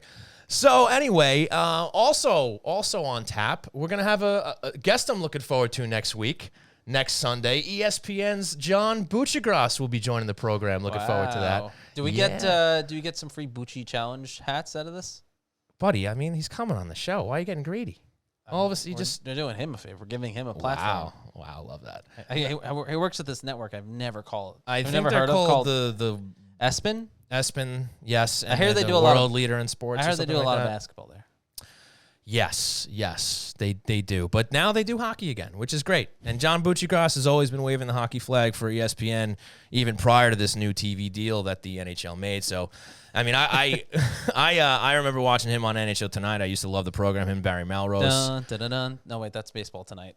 So anyway, also on tap, we're going to have a guest I'm looking forward to next Sunday. ESPN's John Buccigross will be joining the program. Looking forward to that. Do we get some free Bucci Challenge hats out of this? Buddy, I mean, he's coming on the show. Why are you getting greedy? All of us, they're doing him a favor. We're giving him a platform. Wow, love that. He works at this network I've never called. I've never heard of called the ESPN. ESPN, yes. I hear they do a lot of world leader in sports. I heard they do a lot of basketball there. Yes, they do. But now they do hockey again, which is great. And John Buccigross has always been waving the hockey flag for ESPN, even prior to this new TV deal that the NHL made. So, I mean, I remember watching him on NHL Tonight. I used to love the program. Him and Barry Melrose. Dun, dun, dun, dun. No, wait, that's Baseball Tonight.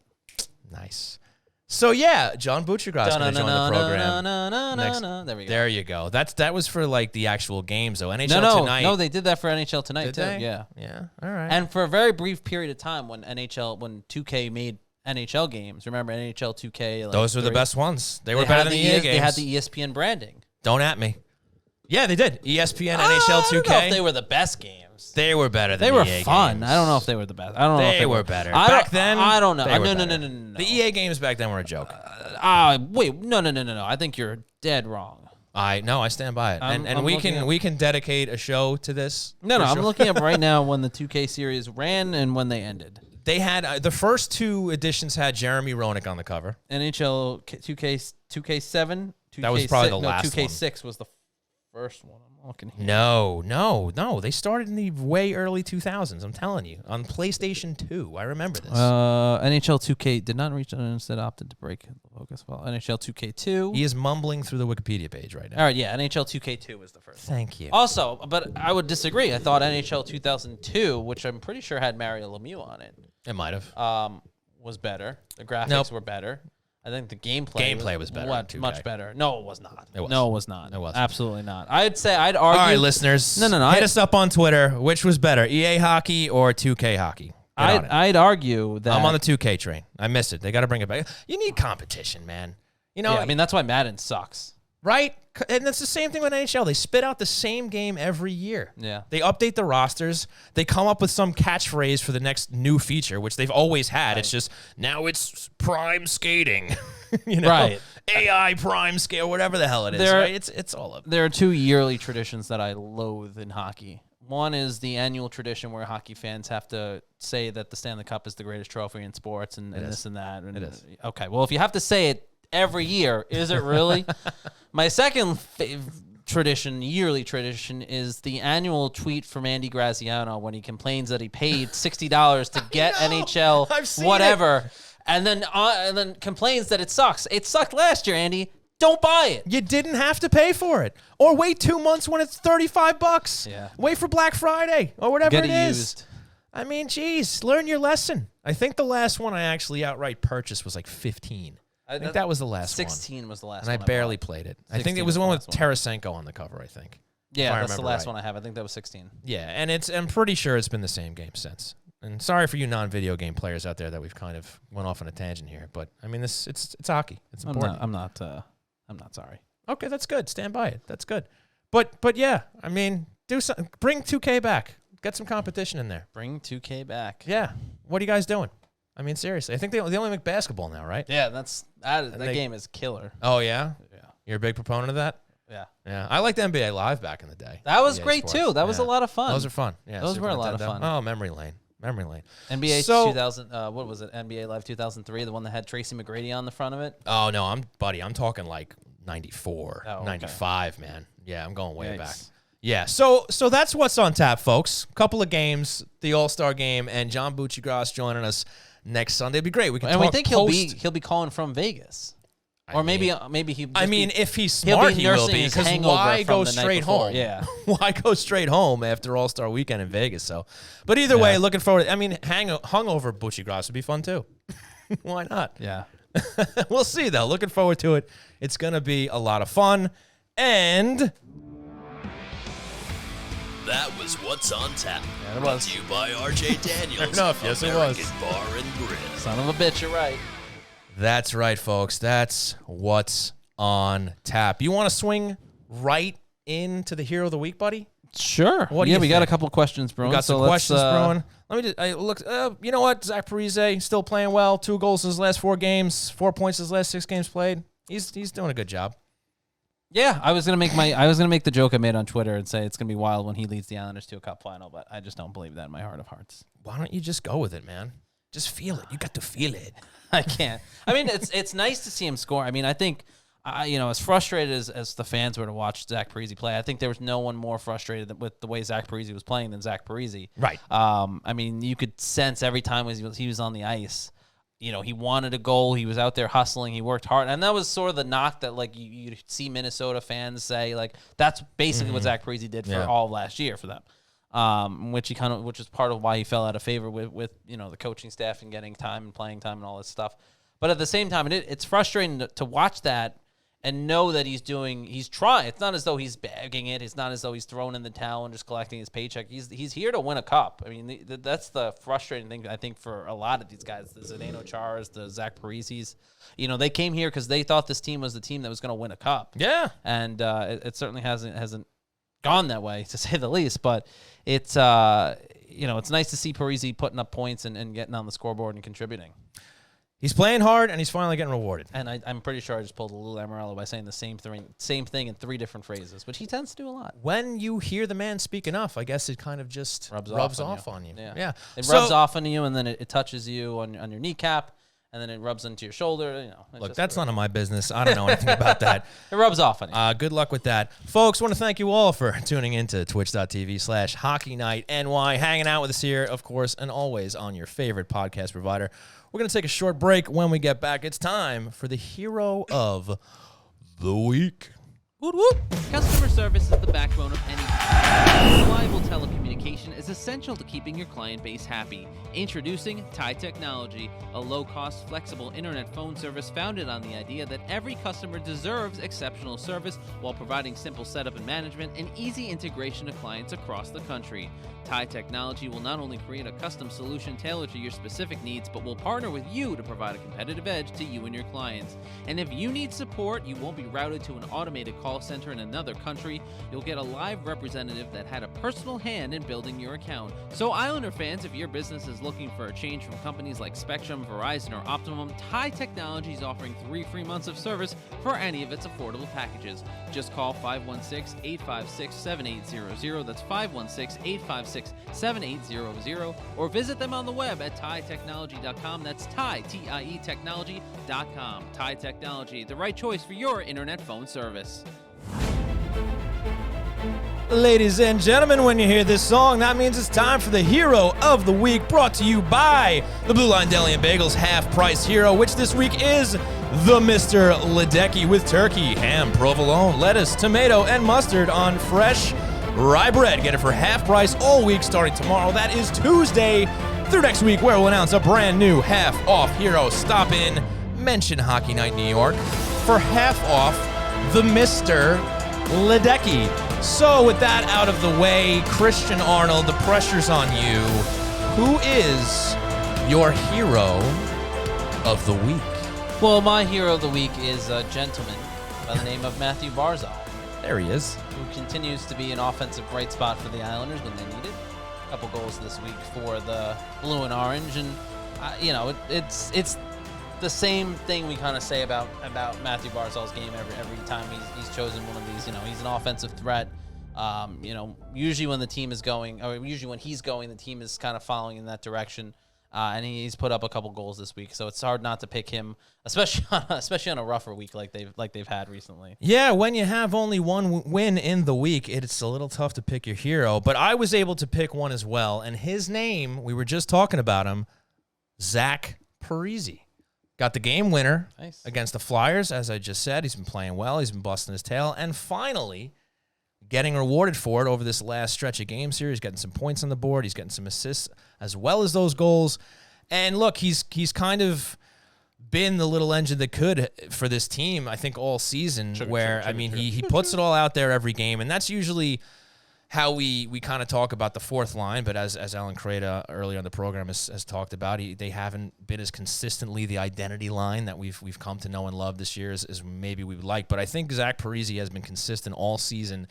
Nice. So yeah, John Buccigross is going to join the program. There we go. There you go. That was for like the actual games though. NHL Tonight. No, they did that for NHL Tonight did too. They? Yeah. All right. And for a very brief period of time, when 2K made NHL games, remember NHL 2K? Those were the best ones. They were better than the EA games. They had the ESPN branding. Don't at me. Yeah, they did. ESPN, NHL 2K. I don't know if they were the best games. They were better than the EA games. They were fun. I don't know if they were the best. I don't know if they were better. Back then, I don't know. No. The EA games back then were a joke. Wait, no. I think you're dead wrong. I stand by it. And we can dedicate a show to this. No, I'm looking up right now when the 2K series ran and when they ended. They had the first two editions had Jeremy Roenick on the cover. NHL 2K7. That was probably the last 2K6 was the first one. I'm looking here. No. They started in the way early 2000s. I'm telling you, on PlayStation 2. I remember this. NHL 2K did not reach and instead opted to break the focus. Well, NHL 2K2. He is mumbling through the Wikipedia page right now. All right, yeah, NHL 2K2 was the first. Thank you. Also, but I would disagree. I thought NHL 2002, which I'm pretty sure had Mario Lemieux on it. It might have. Was better. The graphics were better. I think the gameplay was better. Much better. No, it was not. It was. No, it was not. It wasn't. Absolutely not. I'd argue. All right, listeners. No. Hit us up on Twitter. Which was better, EA hockey or 2K hockey? I'd argue that I'm on the 2K train. I miss it. They got to bring it back. You need competition, man. You know. Yeah, I mean, that's why Madden sucks. Right? And it's the same thing with NHL. They spit out the same game every year. Yeah. They update the rosters. They come up with some catchphrase for the next new feature, which they've always had. Right. It's just, now it's prime skating. You know? Right. AI prime scale, whatever the hell it is. Right? It's all of it. There are two yearly traditions that I loathe in hockey. One is the annual tradition where hockey fans have to say that the Stanley Cup is the greatest trophy in sports and this and that. And it is. Okay, well, if you have to say it every year, is it really? My second yearly tradition, is the annual tweet from Andy Graziano when he complains that he paid $60 to get NHL whatever, and then complains that it sucks. It sucked last year, Andy. Don't buy it. You didn't have to pay for it, or wait 2 months when it's $35. Yeah. Wait for Black Friday or whatever Get it it is. used. I mean, geez, learn your lesson. I think the last one I actually outright purchased was like 15. I think that was the last 16 was the last and one. I barely played it. I think it was the one with Tarasenko on the cover, I think. Yeah, that's the last one I have. I think that was 16. Yeah, and I'm pretty sure it's been the same game since. And sorry for you non-video game players out there that we've kind of went off on a tangent here, but I mean, it's hockey. It's important. I'm not sorry. Okay, that's good. Stand by it. That's good. But yeah, I mean, do something. Bring 2K back. Get some competition in there. Bring 2K back. Yeah. What are you guys doing? I mean, seriously. I think they only make basketball now, right? Yeah, that game is killer. Oh, yeah? Yeah. You're a big proponent of that? Yeah. Yeah. I liked NBA Live back in the day. That was great, too. That was a lot of fun. Those are fun. Yeah. Those were a lot of fun. Oh, memory lane. NBA 2000, what was it? NBA Live 2003, the one that had Tracy McGrady on the front of it? Oh, no, I'm talking like 94, 95, man. Yeah, I'm going way back. Yeah, so that's what's on tap, folks. Couple of games, the All-Star game, and John Buccigross joining us next Sunday. It'd be great. We can talk we think he'll be calling from Vegas. Or maybe he. I mean, if he's smart, he will be. Because why go straight home? Yeah. Why go straight home after All-Star Weekend in Vegas? So, but either way, looking forward. I mean, hungover Buccigross would be fun too. Why not? Yeah. We'll see though. Looking forward to it. It's gonna be a lot of fun. And that was What's on Tap. Yeah, it brought was. to you by RJ Daniels. Yes, it was. American Bar and Grill. Son of a bitch, you're right. That's right, folks. That's What's on Tap. You want to swing right into the Hero of the Week, buddy? Sure. What do you we think? got a couple questions brewing. We got some questions brewing. Let me just look. You know what? Zach Parise still playing well. 2 goals in his last 4 games. 4 points in his last 6 games played. He's doing a good job. Yeah, I was gonna make the joke I made on Twitter and say it's gonna be wild when he leads the Islanders to a Cup final, but I just don't believe that in my heart of hearts. Why don't you just go with it, man? Just feel it. You got to feel it. I can't. I mean, it's nice to see him score. I mean, I think, as frustrated as the fans were to watch Zach Parise play, I think there was no one more frustrated with the way Zach Parise was playing than Zach Parise. Right. I mean, you could sense every time he was on the ice, he wanted a goal. He was out there hustling. He worked hard. And that was sort of the knock that, like, you see Minnesota fans say, like, that's basically what Zach Parise did for all of last year for them. Which is part of why he fell out of favor with the coaching staff and getting time and playing time and all this stuff. But at the same time, it's frustrating to watch that and know that he's trying. It's not as though he's bagging it. It's not as though he's thrown in the towel and just collecting his paycheck. He's here to win a cup. I mean, that's the frustrating thing, I think, for a lot of these guys. The Zdeno Charas, the Zach Parises. They came here because they thought this team was the team that was going to win a cup. Yeah. And it certainly hasn't gone that way, to say the least. But it's it's nice to see Parise putting up points and getting on the scoreboard and contributing. He's playing hard, and he's finally getting rewarded. And I'm pretty sure I just pulled a Lou Lamoriello by saying the same thing in 3 different phrases, which he tends to do a lot. When you hear the man speak enough, I guess it kind of just rubs off on you. Yeah. Yeah. It rubs off on you, and then it touches you on your kneecap, and then it rubs into your shoulder. Look, that's none of my business. I don't know anything about that. It rubs off on you. Good luck with that. Folks, want to thank you all for tuning in to twitch.tv/HockeyNightNY, hanging out with us here, of course, and always on your favorite podcast provider. We're going to take a short break. When we get back, it's time for the Hero of the Week. Woot woot. Customer service is the backbone of any business. Reliable telecommunication is essential to keeping your client base happy. Introducing TIE Technology, a low-cost, flexible internet phone service founded on the idea that every customer deserves exceptional service while providing simple setup and management and easy integration to clients across the country. TIE Technology will not only create a custom solution tailored to your specific needs, but will partner with you to provide a competitive edge to you and your clients. And if you need support, you won't be routed to an automated call center in another country. You'll get a live representative that had a personal hand in building your account. So Islander fans, if your business is looking for a change from companies like Spectrum, Verizon, or Optimum, TIE Technology is offering 3 free months of service for any of its affordable packages. Just call 516-856-7800. That's 516-856-7800. Or visit them on the web at TIEtechnology.com. That's TIE, T-I-E Technology.com. TIE Technology, the right choice for your internet phone service. Ladies and gentlemen, when you hear this song, that means it's time for the Hero of the Week, brought to you by the Blue Line Deli and Bagels half-price hero, which this week is the Mr. Ledecky with turkey, ham, provolone, lettuce, tomato, and mustard on fresh rye bread. Get it for half price all week starting tomorrow. That is Tuesday through next week, where we'll announce a brand new half-off hero. Stop in, mention Hockey Night New York for half off the Mr. Ledecky. So with that out of the way, Christian Arnold, the pressure's on you. Who is your hero of the week? Well, my hero of the week is a gentleman by the name of Matthew Barzal. There he is. Who continues to be an offensive bright spot for the Islanders when they need it. A couple goals this week for the blue and orange. And, it's the same thing we kind of say about Matthew Barzal's game every time he's chosen one of these. He's an offensive threat. Usually when the team is going, or usually when he's going, the team is kind of following in that direction. And he's put up a couple goals this week, so it's hard not to pick him, especially on a rougher week like they've had recently. Yeah, when you have only one win in the week, it's a little tough to pick your hero. But I was able to pick one as well, and his name, we were just talking about him, Zach Parise. Got the game winner against the Flyers, as I just said. He's been playing well. He's been busting his tail. And finally, getting rewarded for it over this last stretch of games here. He's getting some points on the board. He's getting some assists as well as those goals. And look, he's kind of been the little engine that could for this team, I think, all season. He puts it all out there every game. And that's usually how we kind of talk about the fourth line, but as Allan Kreda earlier on the program has talked about, they haven't been as consistently the identity line that we've come to know and love this year as maybe we would like. But I think Zach Parise has been consistent all season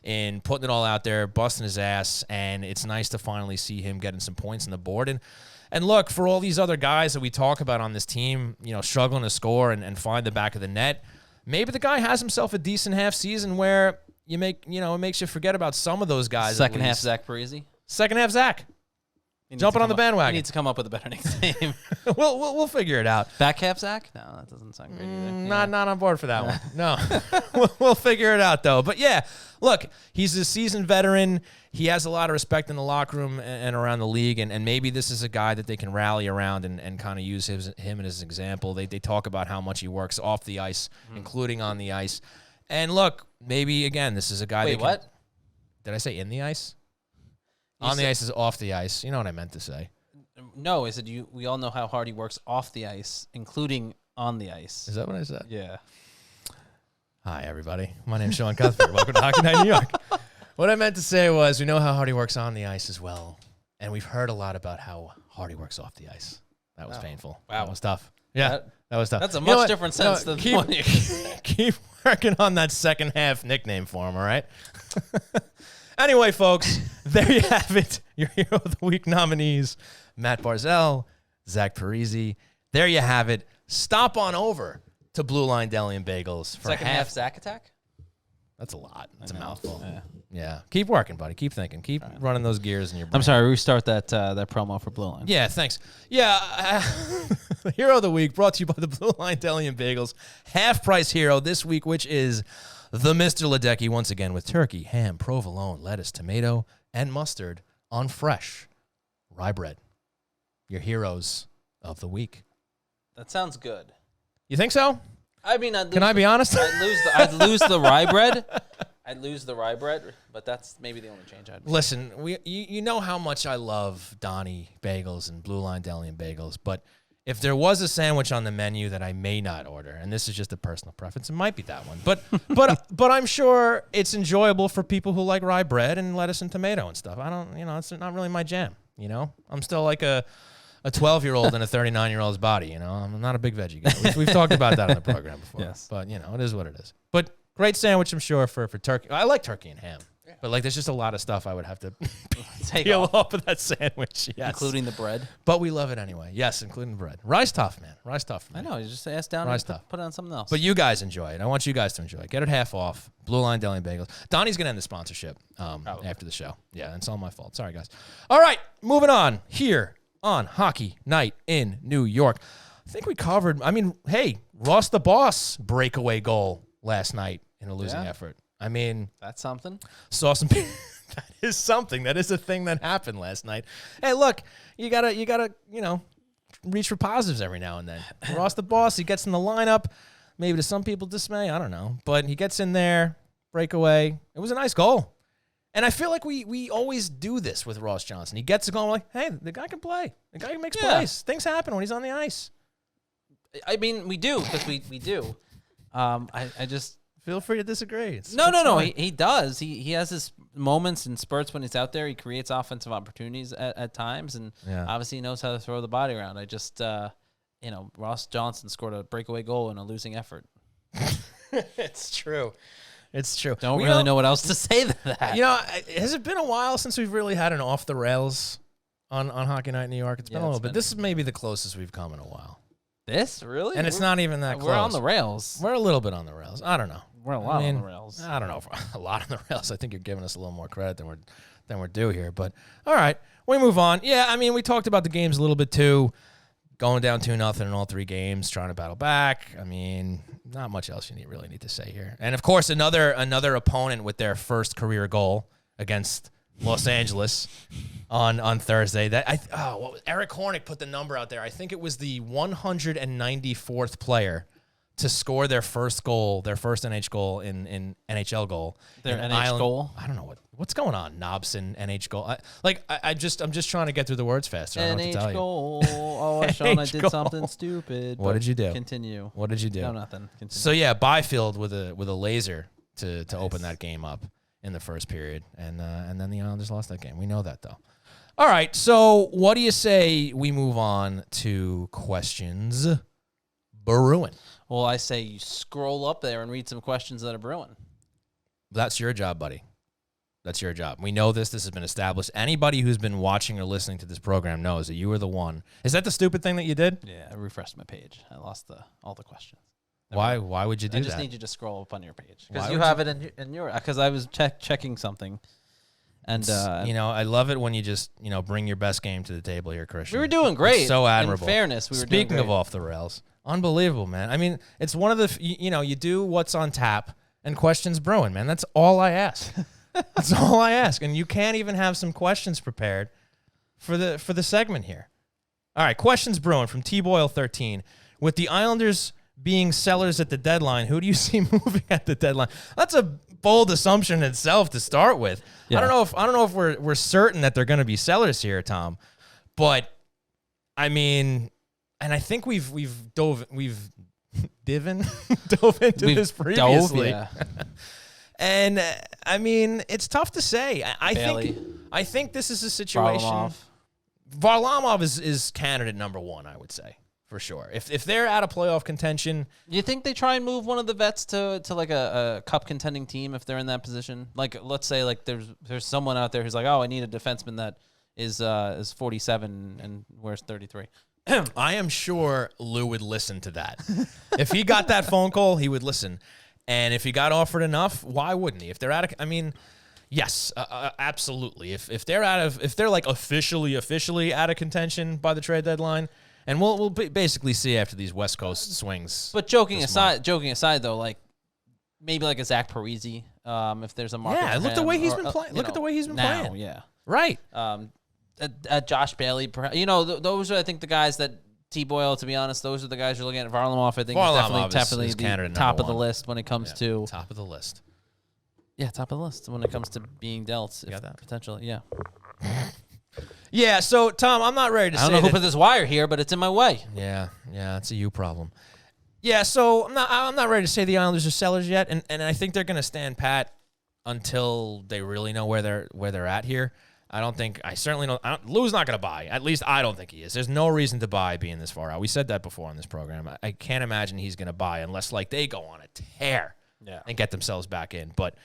in putting it all out there, busting his ass, and it's nice to finally see him getting some points on the board. And look, for all these other guys that we talk about on this team, struggling to score and find the back of the net, maybe the guy has himself a decent half season where it makes you forget about some of those guys. Second half Zach Parise. Second half Zach. Jumping on the bandwagon. He needs to come up with a better nickname. We'll figure it out. Back half Zach? No, that doesn't sound great either. Not on board for that one. No. We'll figure it out, though. But yeah, look, he's a seasoned veteran. He has a lot of respect in the locker room and around the league, and maybe this is a guy that they can rally around and kind of use him as an example. They talk about how much he works off the ice, including on the ice. And look, maybe, again, this is a guy Wait, what? Did I say in the ice? The ice is off the ice. You know what I meant to say. No, I said we all know how hard he works off the ice, including on the ice. Is that what I said? Yeah. Hi, everybody. My name's Sean Cuthbert. Welcome to Hockey Night New York. What I meant to say was we know how hard he works on the ice as well, and we've heard a lot about how hard he works off the ice. That was painful. Wow. That was tough. Yeah, that was tough. That's a much different sense than the one. Keep working on that second half nickname for him, all right? Anyway, folks, there you have it. Your Hero of the Week nominees, Matt Barzal, Zach Parise. There you have it. Stop on over to Blue Line Deli and Bagels for second half Zach attack? That's a lot. That's a mouthful. Yeah. Keep working, buddy. Keep thinking. Keep running those gears in your brain. I'm sorry. Restart that promo for Blue Line. Yeah, thanks. Yeah, Hero of the Week brought to you by the Blue Line Deli and Bagels. Half-price hero this week, which is the Mr. Ledecky, once again, with turkey, ham, provolone, lettuce, tomato, and mustard on fresh rye bread. Your heroes of the week. That sounds good. You think so? I mean, can I be honest? I'd lose the rye bread. I'd lose the rye bread, but that's maybe the only change I'd make. Listen, you know how much I love Donnie Bagels and Blue Line Deli and Bagels, but if there was a sandwich on the menu that I may not order, and this is just a personal preference, it might be that one. But I'm sure it's enjoyable for people who like rye bread and lettuce and tomato and stuff. I don't, it's not really my jam. I'm still like a 12-year-old in a 39-year-old's body. I'm not a big veggie guy. We've talked about that on the program before. Yes. But it is what it is. But great sandwich, I'm sure, for turkey. I like turkey and ham. But there's just a lot of stuff I would have to peel off of that sandwich. Yes. Including the bread. But we love it anyway. Yes, including the bread. Rye's tough, man. Rye's tough. I know. You just ask down Rye's and tough. Put it on something else. But you guys enjoy it. I want you guys to enjoy it. Get it half off. Blue Line Deli and Bagels. Donnie's going to end the sponsorship after the show. Yeah, it's all my fault. Sorry, guys. All right, moving on here on Hockey Night in New York. I think we covered, Ross the Boss breakaway goal last night in a losing effort. That's something. Saw some. That is something. That is a thing that happened last night. Hey, look, you gotta, reach for positives every now and then. Ross the Boss, he gets in the lineup. Maybe to some people dismay, I don't know, but he gets in there, breakaway. It was a nice goal, and I feel like we always do this with Ross Johnson. He gets a goal, we're like, hey, the guy can play. The guy makes plays. Things happen when he's on the ice. I mean, we do because we do. I just. Feel free to disagree. No. He does. He has his moments and spurts when he's out there. He creates offensive opportunities at times, and obviously he knows how to throw the body around. I just, Ross Johnson scored a breakaway goal in a losing effort. It's true. It's true. Don't really know what else to say to that. Has it been a while since we've really had an off the rails on Hockey Night in New York? It's been a little bit. This is maybe the closest we've come in a while. This really? And it's not even that close. We're on the rails. We're a little bit on the rails. I don't know. We're a lot on the rails. I don't know if we're a lot on the rails. I think you're giving us a little more credit than we're due here. But all right, we move on. Yeah, we talked about the games a little bit too. Going down 2-0 in all three games, trying to battle back. Not much else you really need to say here. And of course, another opponent with their first career goal against Los Angeles on Thursday. Eric Hornick put the number out there. I think it was the 194th player to score their first goal, their first NH goal in NHL goal. Their NH goal? I don't know what's going on. Knobson, NH goal. I'm just trying to get through the words faster. I don't know what to tell NH goal. Oh, Sean, I did something stupid. What did you do? Continue. What did you do? No, nothing. Continue. So yeah, Byfield with a laser to open that game up in the first period, and then the Islanders lost that game. We know that though. All right, so what do you say we move on to questions brewing? Well, I say you scroll up there and read some questions that are brewing. That's your job, buddy. That's your job. We know this. This has been established. Anybody who's been watching or listening to this program knows that you were the one. Is that the stupid thing that you did? Yeah, I refreshed my page. I lost all the questions. Why would you do that? I just need you to scroll up on your page because you have it in your. Because I was checking something, and I love it when you just bring your best game to the table here, Christian. We were doing great. It's so admirable. In fairness, we were Speaking doing great. of off the rails, unbelievable, man. It's one of the you do what's on tap and questions brewing, man. That's all I ask. That's all I ask, and you can't even have some questions prepared for the segment here. All right, questions brewing from T-Boyle 13. With the Islanders being sellers at the deadline, who do you see moving at the deadline? That's a bold assumption in itself to start with. Yeah. I don't know if we're certain that they're going to be sellers here, Tom. But and I think we've dove into this previously. And it's tough to say. I think this is a situation. Varlamov is candidate number one, I would say. For sure. If they're out of playoff contention. You think they try and move one of the vets to like a cup contending team if they're in that position? Like, let's say like there's someone out there who's like, oh, I need a defenseman that is 47 and wears 33. I am sure Lou would listen to that. If he got that phone call, he would listen. And if he got offered enough, why wouldn't he? If they're out of, yes, absolutely. If they're like officially out of contention by the trade deadline, and we'll basically see after these West Coast swings. But joking aside though, like maybe like a Zach Parise, if there's a market. Yeah, look the way he's been playing. Look at the way he's been playing. Yeah, right. Josh Bailey, those are I think the guys that T-Boyle. To be honest, those are the guys you're looking at. Varlamov, I think, is definitely the top of the list when it comes to top of the list. Yeah, top of the list when it comes to being dealt. You got that potentially? Yeah. Yeah. So Tom, I'm not ready to say. I don't know who put this wire here, but it's in my way. Yeah, it's a you problem. Yeah. So I'm not ready to say the Islanders are sellers yet, and I think they're going to stand pat until they really know where they're at here. I certainly don't. Lou's not going to buy. At least I don't think he is. There's no reason to buy being this far out. We said that before on this program. I can't imagine he's going to buy unless like they go on a tear and get themselves back in. But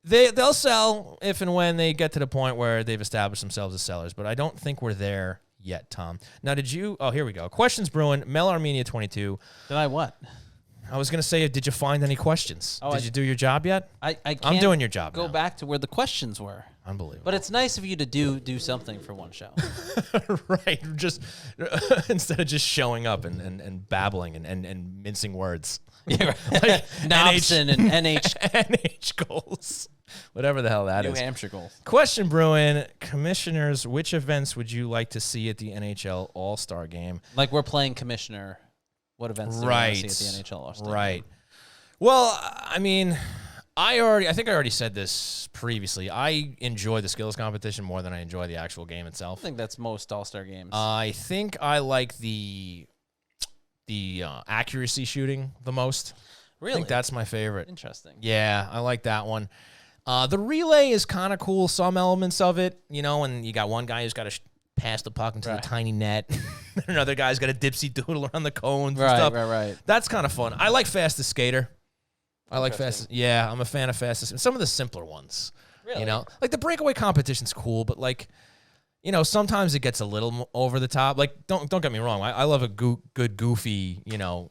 they'll sell if and when they get to the point where they've established themselves as sellers. But I don't think we're there yet, Tom. Now, did you? Oh, here we go. Questions brewing. Mel Armenia 22. Did I what? I was going to say, did you find any questions? Did you do your job yet? I'm doing your job. Go back to where the questions were. Unbelievable. But it's nice of you to do something for one show. Right. Just instead of just showing up and babbling and mincing words. Yeah, right. Like Knobson and NH NH goals. Whatever the hell that is. New Hampshire goals. Question brewing. Commissioners, which events would you like to see at the NHL All-Star Game? Like we're playing commissioner. What events do you want to see at the NHL All-Star Game? Right. Well, I mean, I think I already said this previously. I enjoy the skills competition more than I enjoy the actual game itself. I think that's most All-Star games. I think I like the accuracy shooting the most. Really? I think that's my favorite. Interesting. Yeah, I like that one. The relay is kind of cool, some elements of it, and you got one guy who's got to pass the puck into the tiny net. Another guy's got a dipsy doodle around the cones and stuff. Right. That's kind of fun. I like fastest skater. I like fastest. Yeah, I'm a fan of fastest. Some of the simpler ones. Really? Like the breakaway competition's cool, but like, sometimes it gets a little over the top. Like, don't get me wrong. I love a good goofy,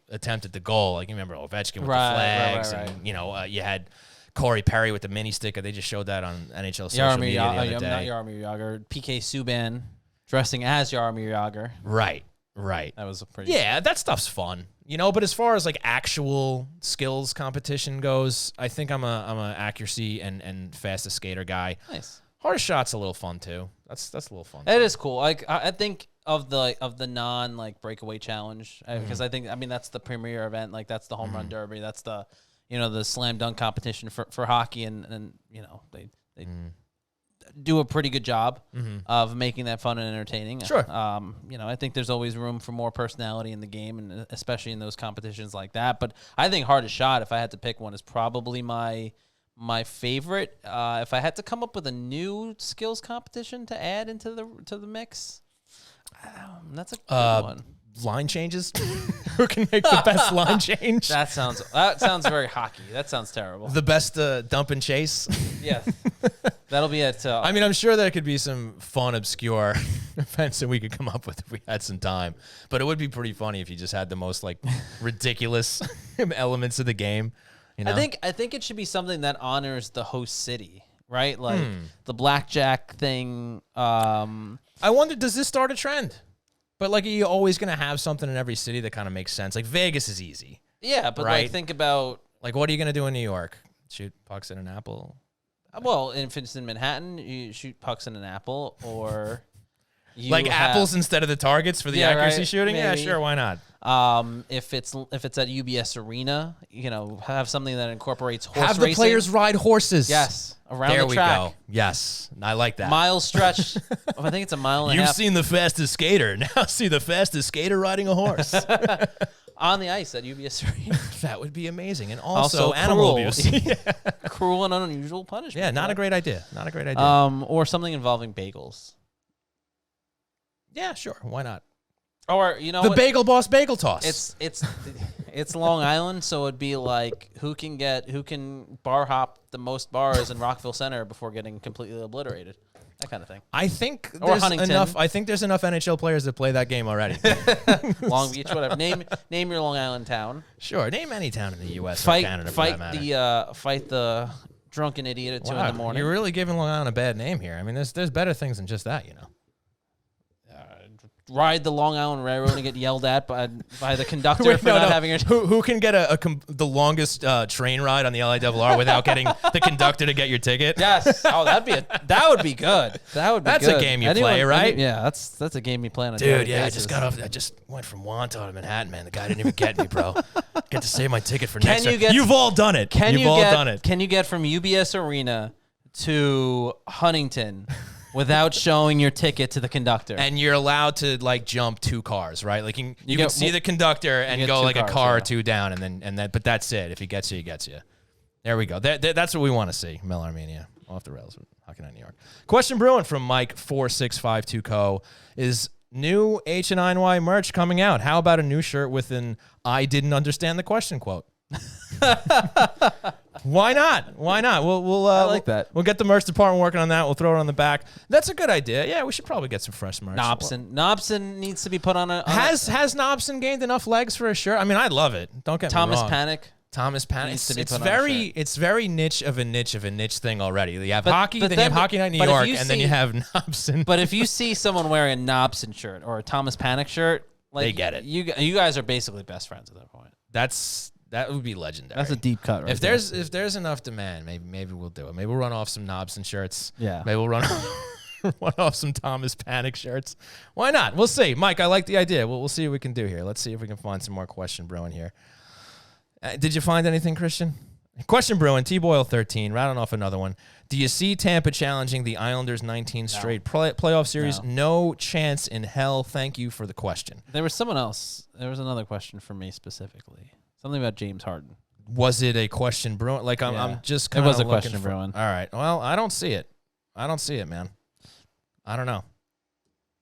attempt at the goal. Like you remember Ovechkin with the flags, and you had Corey Perry with the mini stick. They just showed that on NHL social media the other day. Not Jaromir Jagr. PK Subban dressing as Jaromir Jagr. Right. That was a pretty. Yeah, that stuff's fun. But as far as like actual skills competition goes, I think I'm a accuracy and fastest skater guy. Nice. Hardest shot's a little fun too. That's a little fun. It is cool. Like I think of the non like breakaway challenge because I think that's the premier event. Like that's the home run derby. That's the the slam dunk competition for hockey and they do a pretty good job of making that fun and entertaining. Sure. I think there's always room for more personality in the game, and especially in those competitions like that. But I think hardest shot, if I had to pick one, is probably my favorite. If I had to come up with a new skills competition to add into the mix, that's a good one. Line changes. Who can make the best line change? That sounds very hockey. That sounds terrible. The best dump and chase. Yeah, that'll be it. I'm sure there could be some fun, obscure events that we could come up with if we had some time. But it would be pretty funny if you just had the most like ridiculous elements of the game. I think it should be something that honors the host city, right? Like the blackjack thing. I wonder, does this start a trend? But like, are you always going to have something in every city that kind of makes sense? Like Vegas is easy. Yeah, but right? like think about like what are you going to do in New York? Shoot pucks in an apple? Well, if it's in Manhattan, you shoot pucks in an apple, or like apples instead of the targets for the accuracy shooting. Maybe. Yeah, sure, why not? If it's at UBS Arena, have something that incorporates horse racing. Have the players ride horses. Yes, around the track. There we go. Yes, I like that. Mile stretch. I think it's a mile and a half. You've seen the fastest skater. Now see the fastest skater riding a horse. On the ice at UBS Arena. That would be amazing. And also animal abuse. Cruel and unusual punishment. Yeah, not a great idea. Or something involving bagels. Yeah, sure. Why not? Or you know the what? Bagel Boss Bagel Toss. It's Long Island, so it'd be like who can bar hop the most bars in Rockville Center before getting completely obliterated. That kind of thing. I think Or there's enough. I think there's enough NHL players that play that game already. Long Beach, whatever. Name your Long Island town. Sure, name any town in the U.S. or Canada for that matter. Fight the drunken idiot at 2 in the morning. You're really giving Long Island a bad name here. I mean, there's better things than just that, you know. Ride the Long Island Railroad and get yelled at by the conductor for not having your... Who can get the longest train ride on the LIRR without getting the conductor to get your ticket? Yes. Oh, that would be good. That's a game you play, right? That's a game you play on a daily basis. I just went from Wantagh to Manhattan, man. The guy didn't even get me, bro. Get to save my ticket for next year. You've all done it. You've all done it. Can you get from UBS Arena to Huntington without showing your ticket to the conductor? And you're allowed to like jump 2 cars, right? Like you can see the conductor and go like a car or 2 down, and then but that's it. If he gets you, he gets you. There we go. That's what we want to see. Mel Armenia off the rails with Hockey Night New York. Question brewing from Mike 4652 is new H&NY merch coming out. How about a new shirt with an "I didn't understand the question" quote? Why not? We'll I like that. We'll get the merch department working on that. We'll throw it on the back. That's a good idea. Yeah, we should probably get some fresh merch. Nobson needs to be put on a... Has Nobson gained enough legs for a shirt? I mean, I love it. Don't get me wrong. Thomas Panic. It's very niche of a niche thing already. You have hockey, then you have Hockey Night New York, and then you have Nobson. But if you see someone wearing a Nobson shirt or a Thomas Panic shirt, like, they get it. You guys are basically best friends at that point. That would be legendary. That's a deep cut, right? If there's enough demand, maybe we'll do it. Maybe we'll run off some Nobson shirts. Yeah. Maybe we'll run off some Thomas Panic shirts. Why not? We'll see. Mike, I like the idea. We'll see what we can do here. Let's see if we can find some more question brewing here. Did you find anything, Christian? Question brewing. T-Boyle 13. Rattling off another one. Do you see Tampa challenging the Islanders 19 straight playoff series? No chance in hell. Thank you for the question. There was someone else. There was another question for me specifically. Something about James Harden. Was it a question brewing? Like I'm just kind of. It was a question brewing. All right. Well, I don't see it. Man. I don't know.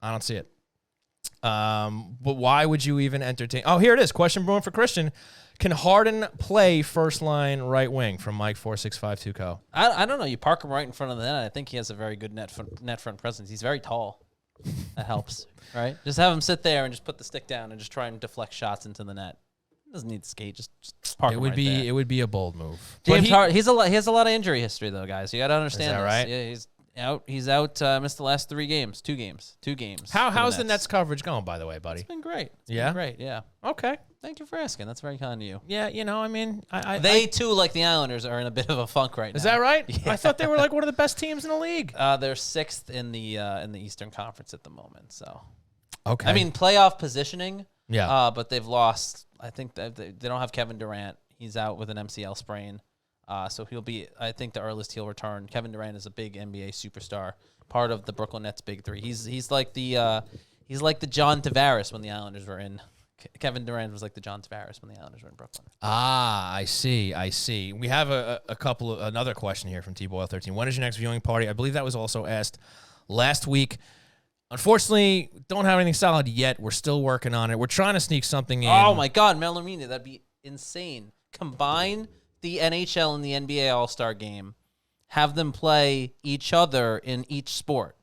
I don't see it. But why would you even entertain? Oh, here it is. Question brewing for Christian. Can Harden play first line right wing? From Mike 4652. I don't know. You park him right in front of the net. I think he has a very good net front presence. He's very tall. That helps, right? Just have him sit there and just put the stick down and just try and deflect shots into the net. Doesn't need to skate. Just park him right there. It would be a bold move. James Harden, he has a lot of injury history though, guys. You got to understand. Is that right? Yeah, he's out. Missed the last 3 games. 2 games. How's the Nets coverage going, by the way, buddy? It's been great. Yeah. Okay. Thank you for asking. That's very kind of you. Yeah, I mean, they too, like the Islanders, are in a bit of a funk right now. Is that right? Yeah. I thought they were like one of the best teams in the league. They're 6th in the Eastern Conference at the moment. So, okay. I mean, playoff positioning. Yeah. But they've lost. I think they don't have Kevin Durant. He's out with an MCL sprain. So he'll be. I think the earliest he'll return. Kevin Durant is a big NBA superstar, part of the Brooklyn Nets' big 3. He's like the John Tavares when the Islanders were in. Kevin Durant was like the John Tavares when the Islanders were in Brooklyn. Ah, I see. We have another question here from T-Boyle 13. When is your next viewing party? I believe that was also asked last week. Unfortunately, don't have anything solid yet. We're still working on it. We're trying to sneak something in. Oh my God, Mel Armenia, that'd be insane. Combine the NHL and the NBA All-Star Game, have them play each other in each sport,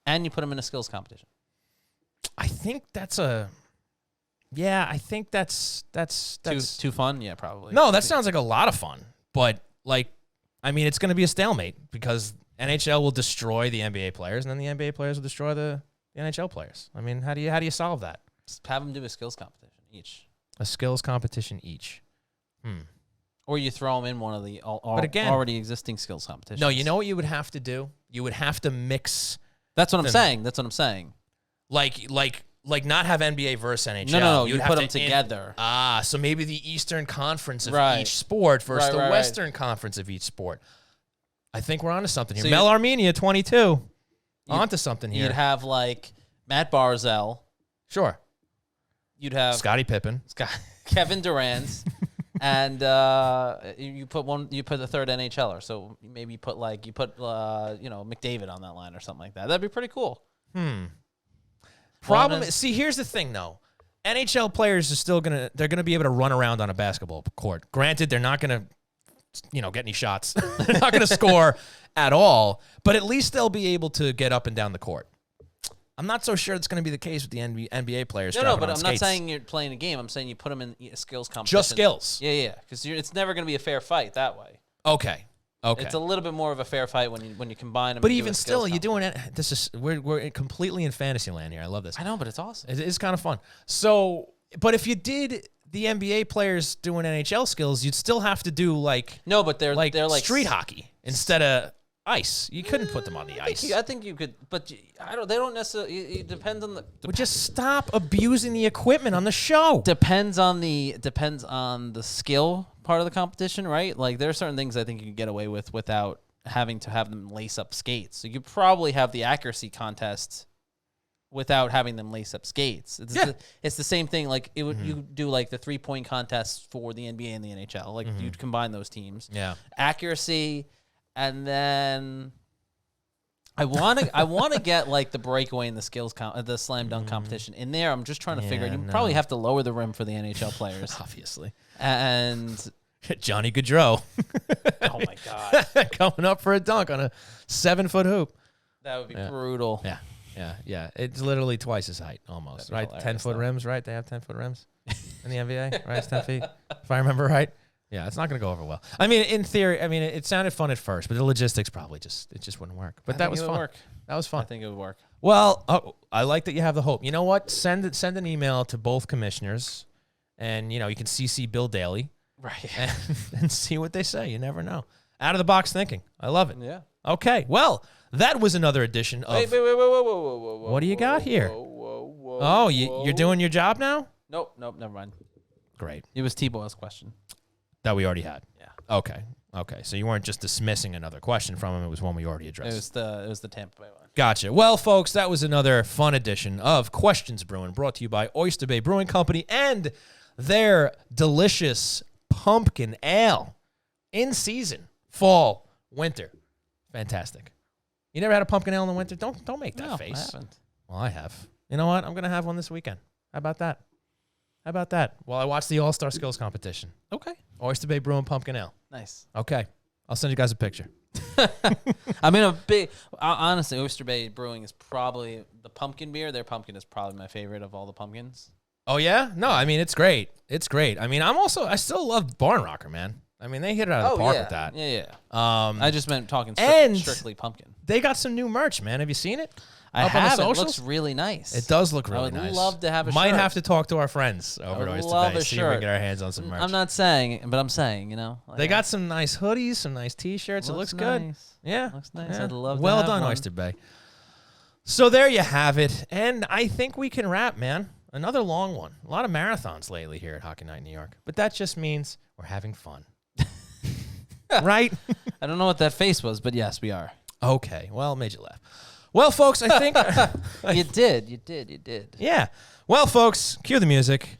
and you put them in a skills competition. I think that's too fun. Yeah, probably. No, that sounds like a lot of fun. But it's going to be a stalemate because NHL will destroy the NBA players, and then the NBA players will destroy the NHL players. I mean, how do you solve that? Just have them do a skills competition each. A skills competition each. Or you throw them in one of the already existing skills competitions. No, you know what you would have to do? You would have to mix. That's what I'm saying. Like not have NBA versus NHL. No. You put them together. So maybe the Eastern Conference of each sport versus the Western Conference of each sport. I think we're onto something here. Mel Armenia, 22. Onto something here. You'd have like Matt Barzal. Sure. You'd have Scottie Pippen. Kevin Durant. And you put the third NHLer. So maybe you put McDavid on that line or something like that. That'd be pretty cool. Problem is, see, here's the thing, though. NHL players are still they're gonna be able to run around on a basketball court. Granted, they're not gonna, get any shots. They're not gonna score at all, but at least they'll be able to get up and down the court. I'm not so sure it's going to be the case with the NBA players. No, but I'm skates. not saying you're playing a game. I'm saying you put them in a skills competition. Just skills. Yeah, because it's never going to be a fair fight that way. Okay. It's a little bit more of a fair fight when you combine them. But even still, you're doing it. We're completely in fantasy land here. I love this. I know, but it's awesome. It's kind of fun. So, but if you did the NBA players doing NHL skills, you'd still have to do but they're like street hockey instead of ice. You couldn't put them on the ice. I think you could, but I don't. They don't necessarily. It depends on the. Just stop abusing the equipment on the show. Depends on the skill part of the competition, right? Like there are certain things I think you can get away with without having to have them lace up skates. So you probably have the accuracy contest without having them lace up skates. It's the same thing. Like you do like the 3-point contest for the NBA and the NHL. Like you'd combine those teams. Yeah, accuracy. And then I want to get like the breakaway and the skills the slam dunk competition in there. I'm just trying to figure. You probably have to lower the rim for the NHL players, obviously. And Johnny Gaudreau, oh my god, coming up for a dunk on a 7-foot hoop. That would be brutal. Yeah. It's literally twice his height, almost. Right, 10-foot rims. Right, they have 10-foot rims in the NBA. Right, it's 10 feet, if I remember right. Yeah, it's not going to go over well. I mean, in theory, it sounded fun at first, but the logistics probably just wouldn't work. But that was fun. That was fun. I think it would work. Well, I like that you have the hope. You know what? Send an email to both commissioners, and you can CC Bill Daly, right, and see what they say. You never know. Out of the box thinking. I love it. Yeah. Okay. Well, that was another edition of. Wait, whoa. What do you got here? Whoa, you're doing your job now? Nope, never mind. Great. It was T-Boyle's question. That we already had. Yeah. Okay. So you weren't just dismissing another question from him. It was one we already addressed. It was the Tampa Bay one. Gotcha. Well, folks, that was another fun edition of Questions Brewing, brought to you by Oyster Bay Brewing Company and their delicious pumpkin ale in season, fall, winter. Fantastic. You never had a pumpkin ale in the winter? Don't make that face. I haven't. Well, I have. You know what? I'm gonna have one this weekend. How about that? Well, I watched the All-Star Skills Competition. Okay. Oyster Bay Brewing Pumpkin Ale. Nice. Okay. I'll send you guys a picture. I mean, honestly, Oyster Bay Brewing is probably the pumpkin beer. Their pumpkin is probably my favorite of all the pumpkins. Oh, yeah? No, I mean, it's great. It's great. I mean, I still love Barn Rocker, man. I mean, they hit it out of the park with that. Yeah. I just meant talking strictly pumpkin. They got some new merch, man. Have you seen it? I have. It looks really nice. It does look really nice. I would love to have a shirt. Might have to talk to our friends over at Oyster Bay, see if we can get our hands on some merch. I'm not saying, but I'm saying, They got some nice hoodies, some nice T-shirts. It looks good. Nice. Yeah. Looks nice. Yeah. I'd love to Well have done, one. Oyster Bay. So there you have it. And I think we can wrap, man. Another long one. A lot of marathons lately here at Hockey Night in New York. But that just means we're having fun. Right? I don't know what that face was, but yes, we are. Okay. Well, it made you laugh. Well, folks, I think... You did. Yeah. Well, folks, cue the music.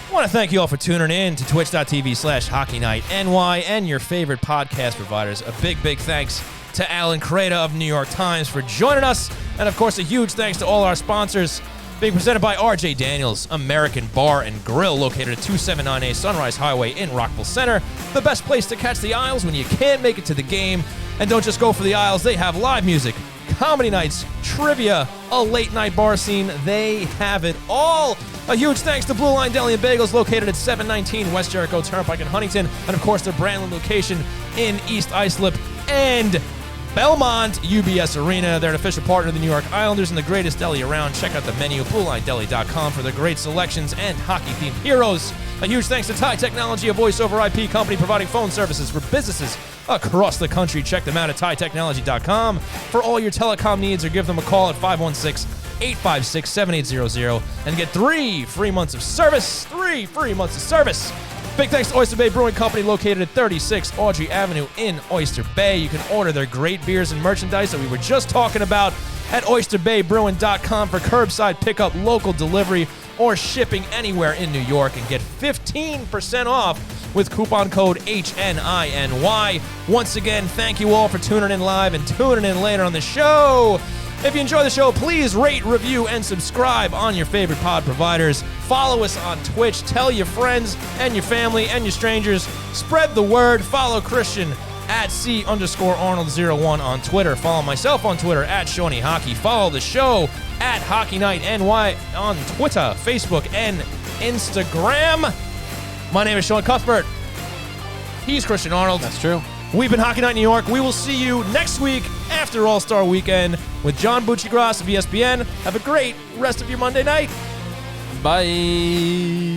I want to thank you all for tuning in to twitch.tv/HockeyNightNY and your favorite podcast providers. A big, big thanks to Allan Kreda of New York Times for joining us. And, of course, a huge thanks to all our sponsors. Being presented by R.J. Daniels, American Bar and Grill, located at 279A Sunrise Highway in Rockville Center. The best place to catch the Isles when you can't make it to the game. And don't just go for the Isles. They have live music, comedy nights, trivia, a late-night bar scene. They have it all. A huge thanks to Blue Line Deli and Bagels, located at 719 West Jericho Turnpike in Huntington. And, of course, their Brandland location in East Islip. And Belmont UBS Arena. They're an official partner of the New York Islanders and the greatest deli around. Check out the menu, BlueLineDeli.com, for their great selections and hockey-themed heroes. A huge thanks to Ty Technology, a voice-over IP company providing phone services for businesses across the country. Check them out at TyTechnology.com for all your telecom needs, or give them a call at 516-856-7800 and get 3 free months of service. 3 free months of service. Big thanks to Oyster Bay Brewing Company, located at 36 Audrey Avenue in Oyster Bay. You can order their great beers and merchandise that we were just talking about at oysterbaybrewing.com for curbside pickup, local delivery, or shipping anywhere in New York, and get 15% off with coupon code HNINY. Once again, thank you all for tuning in live and tuning in later on the show. If you enjoy the show, please rate, review, and subscribe on your favorite pod providers. Follow us on Twitch. Tell your friends and your family and your strangers. Spread the word. Follow Christian at C_Arnold01 on Twitter. Follow myself on Twitter at Shawnee Hockey. Follow the show at Hockey Night NY on Twitter, Facebook, and Instagram. My name is Sean Cuthbert. He's Christian Arnold. That's true. We've been Hockey Night New York. We will see you next week after All-Star Weekend with John Buccigross of ESPN. Have a great rest of your Monday night. Bye.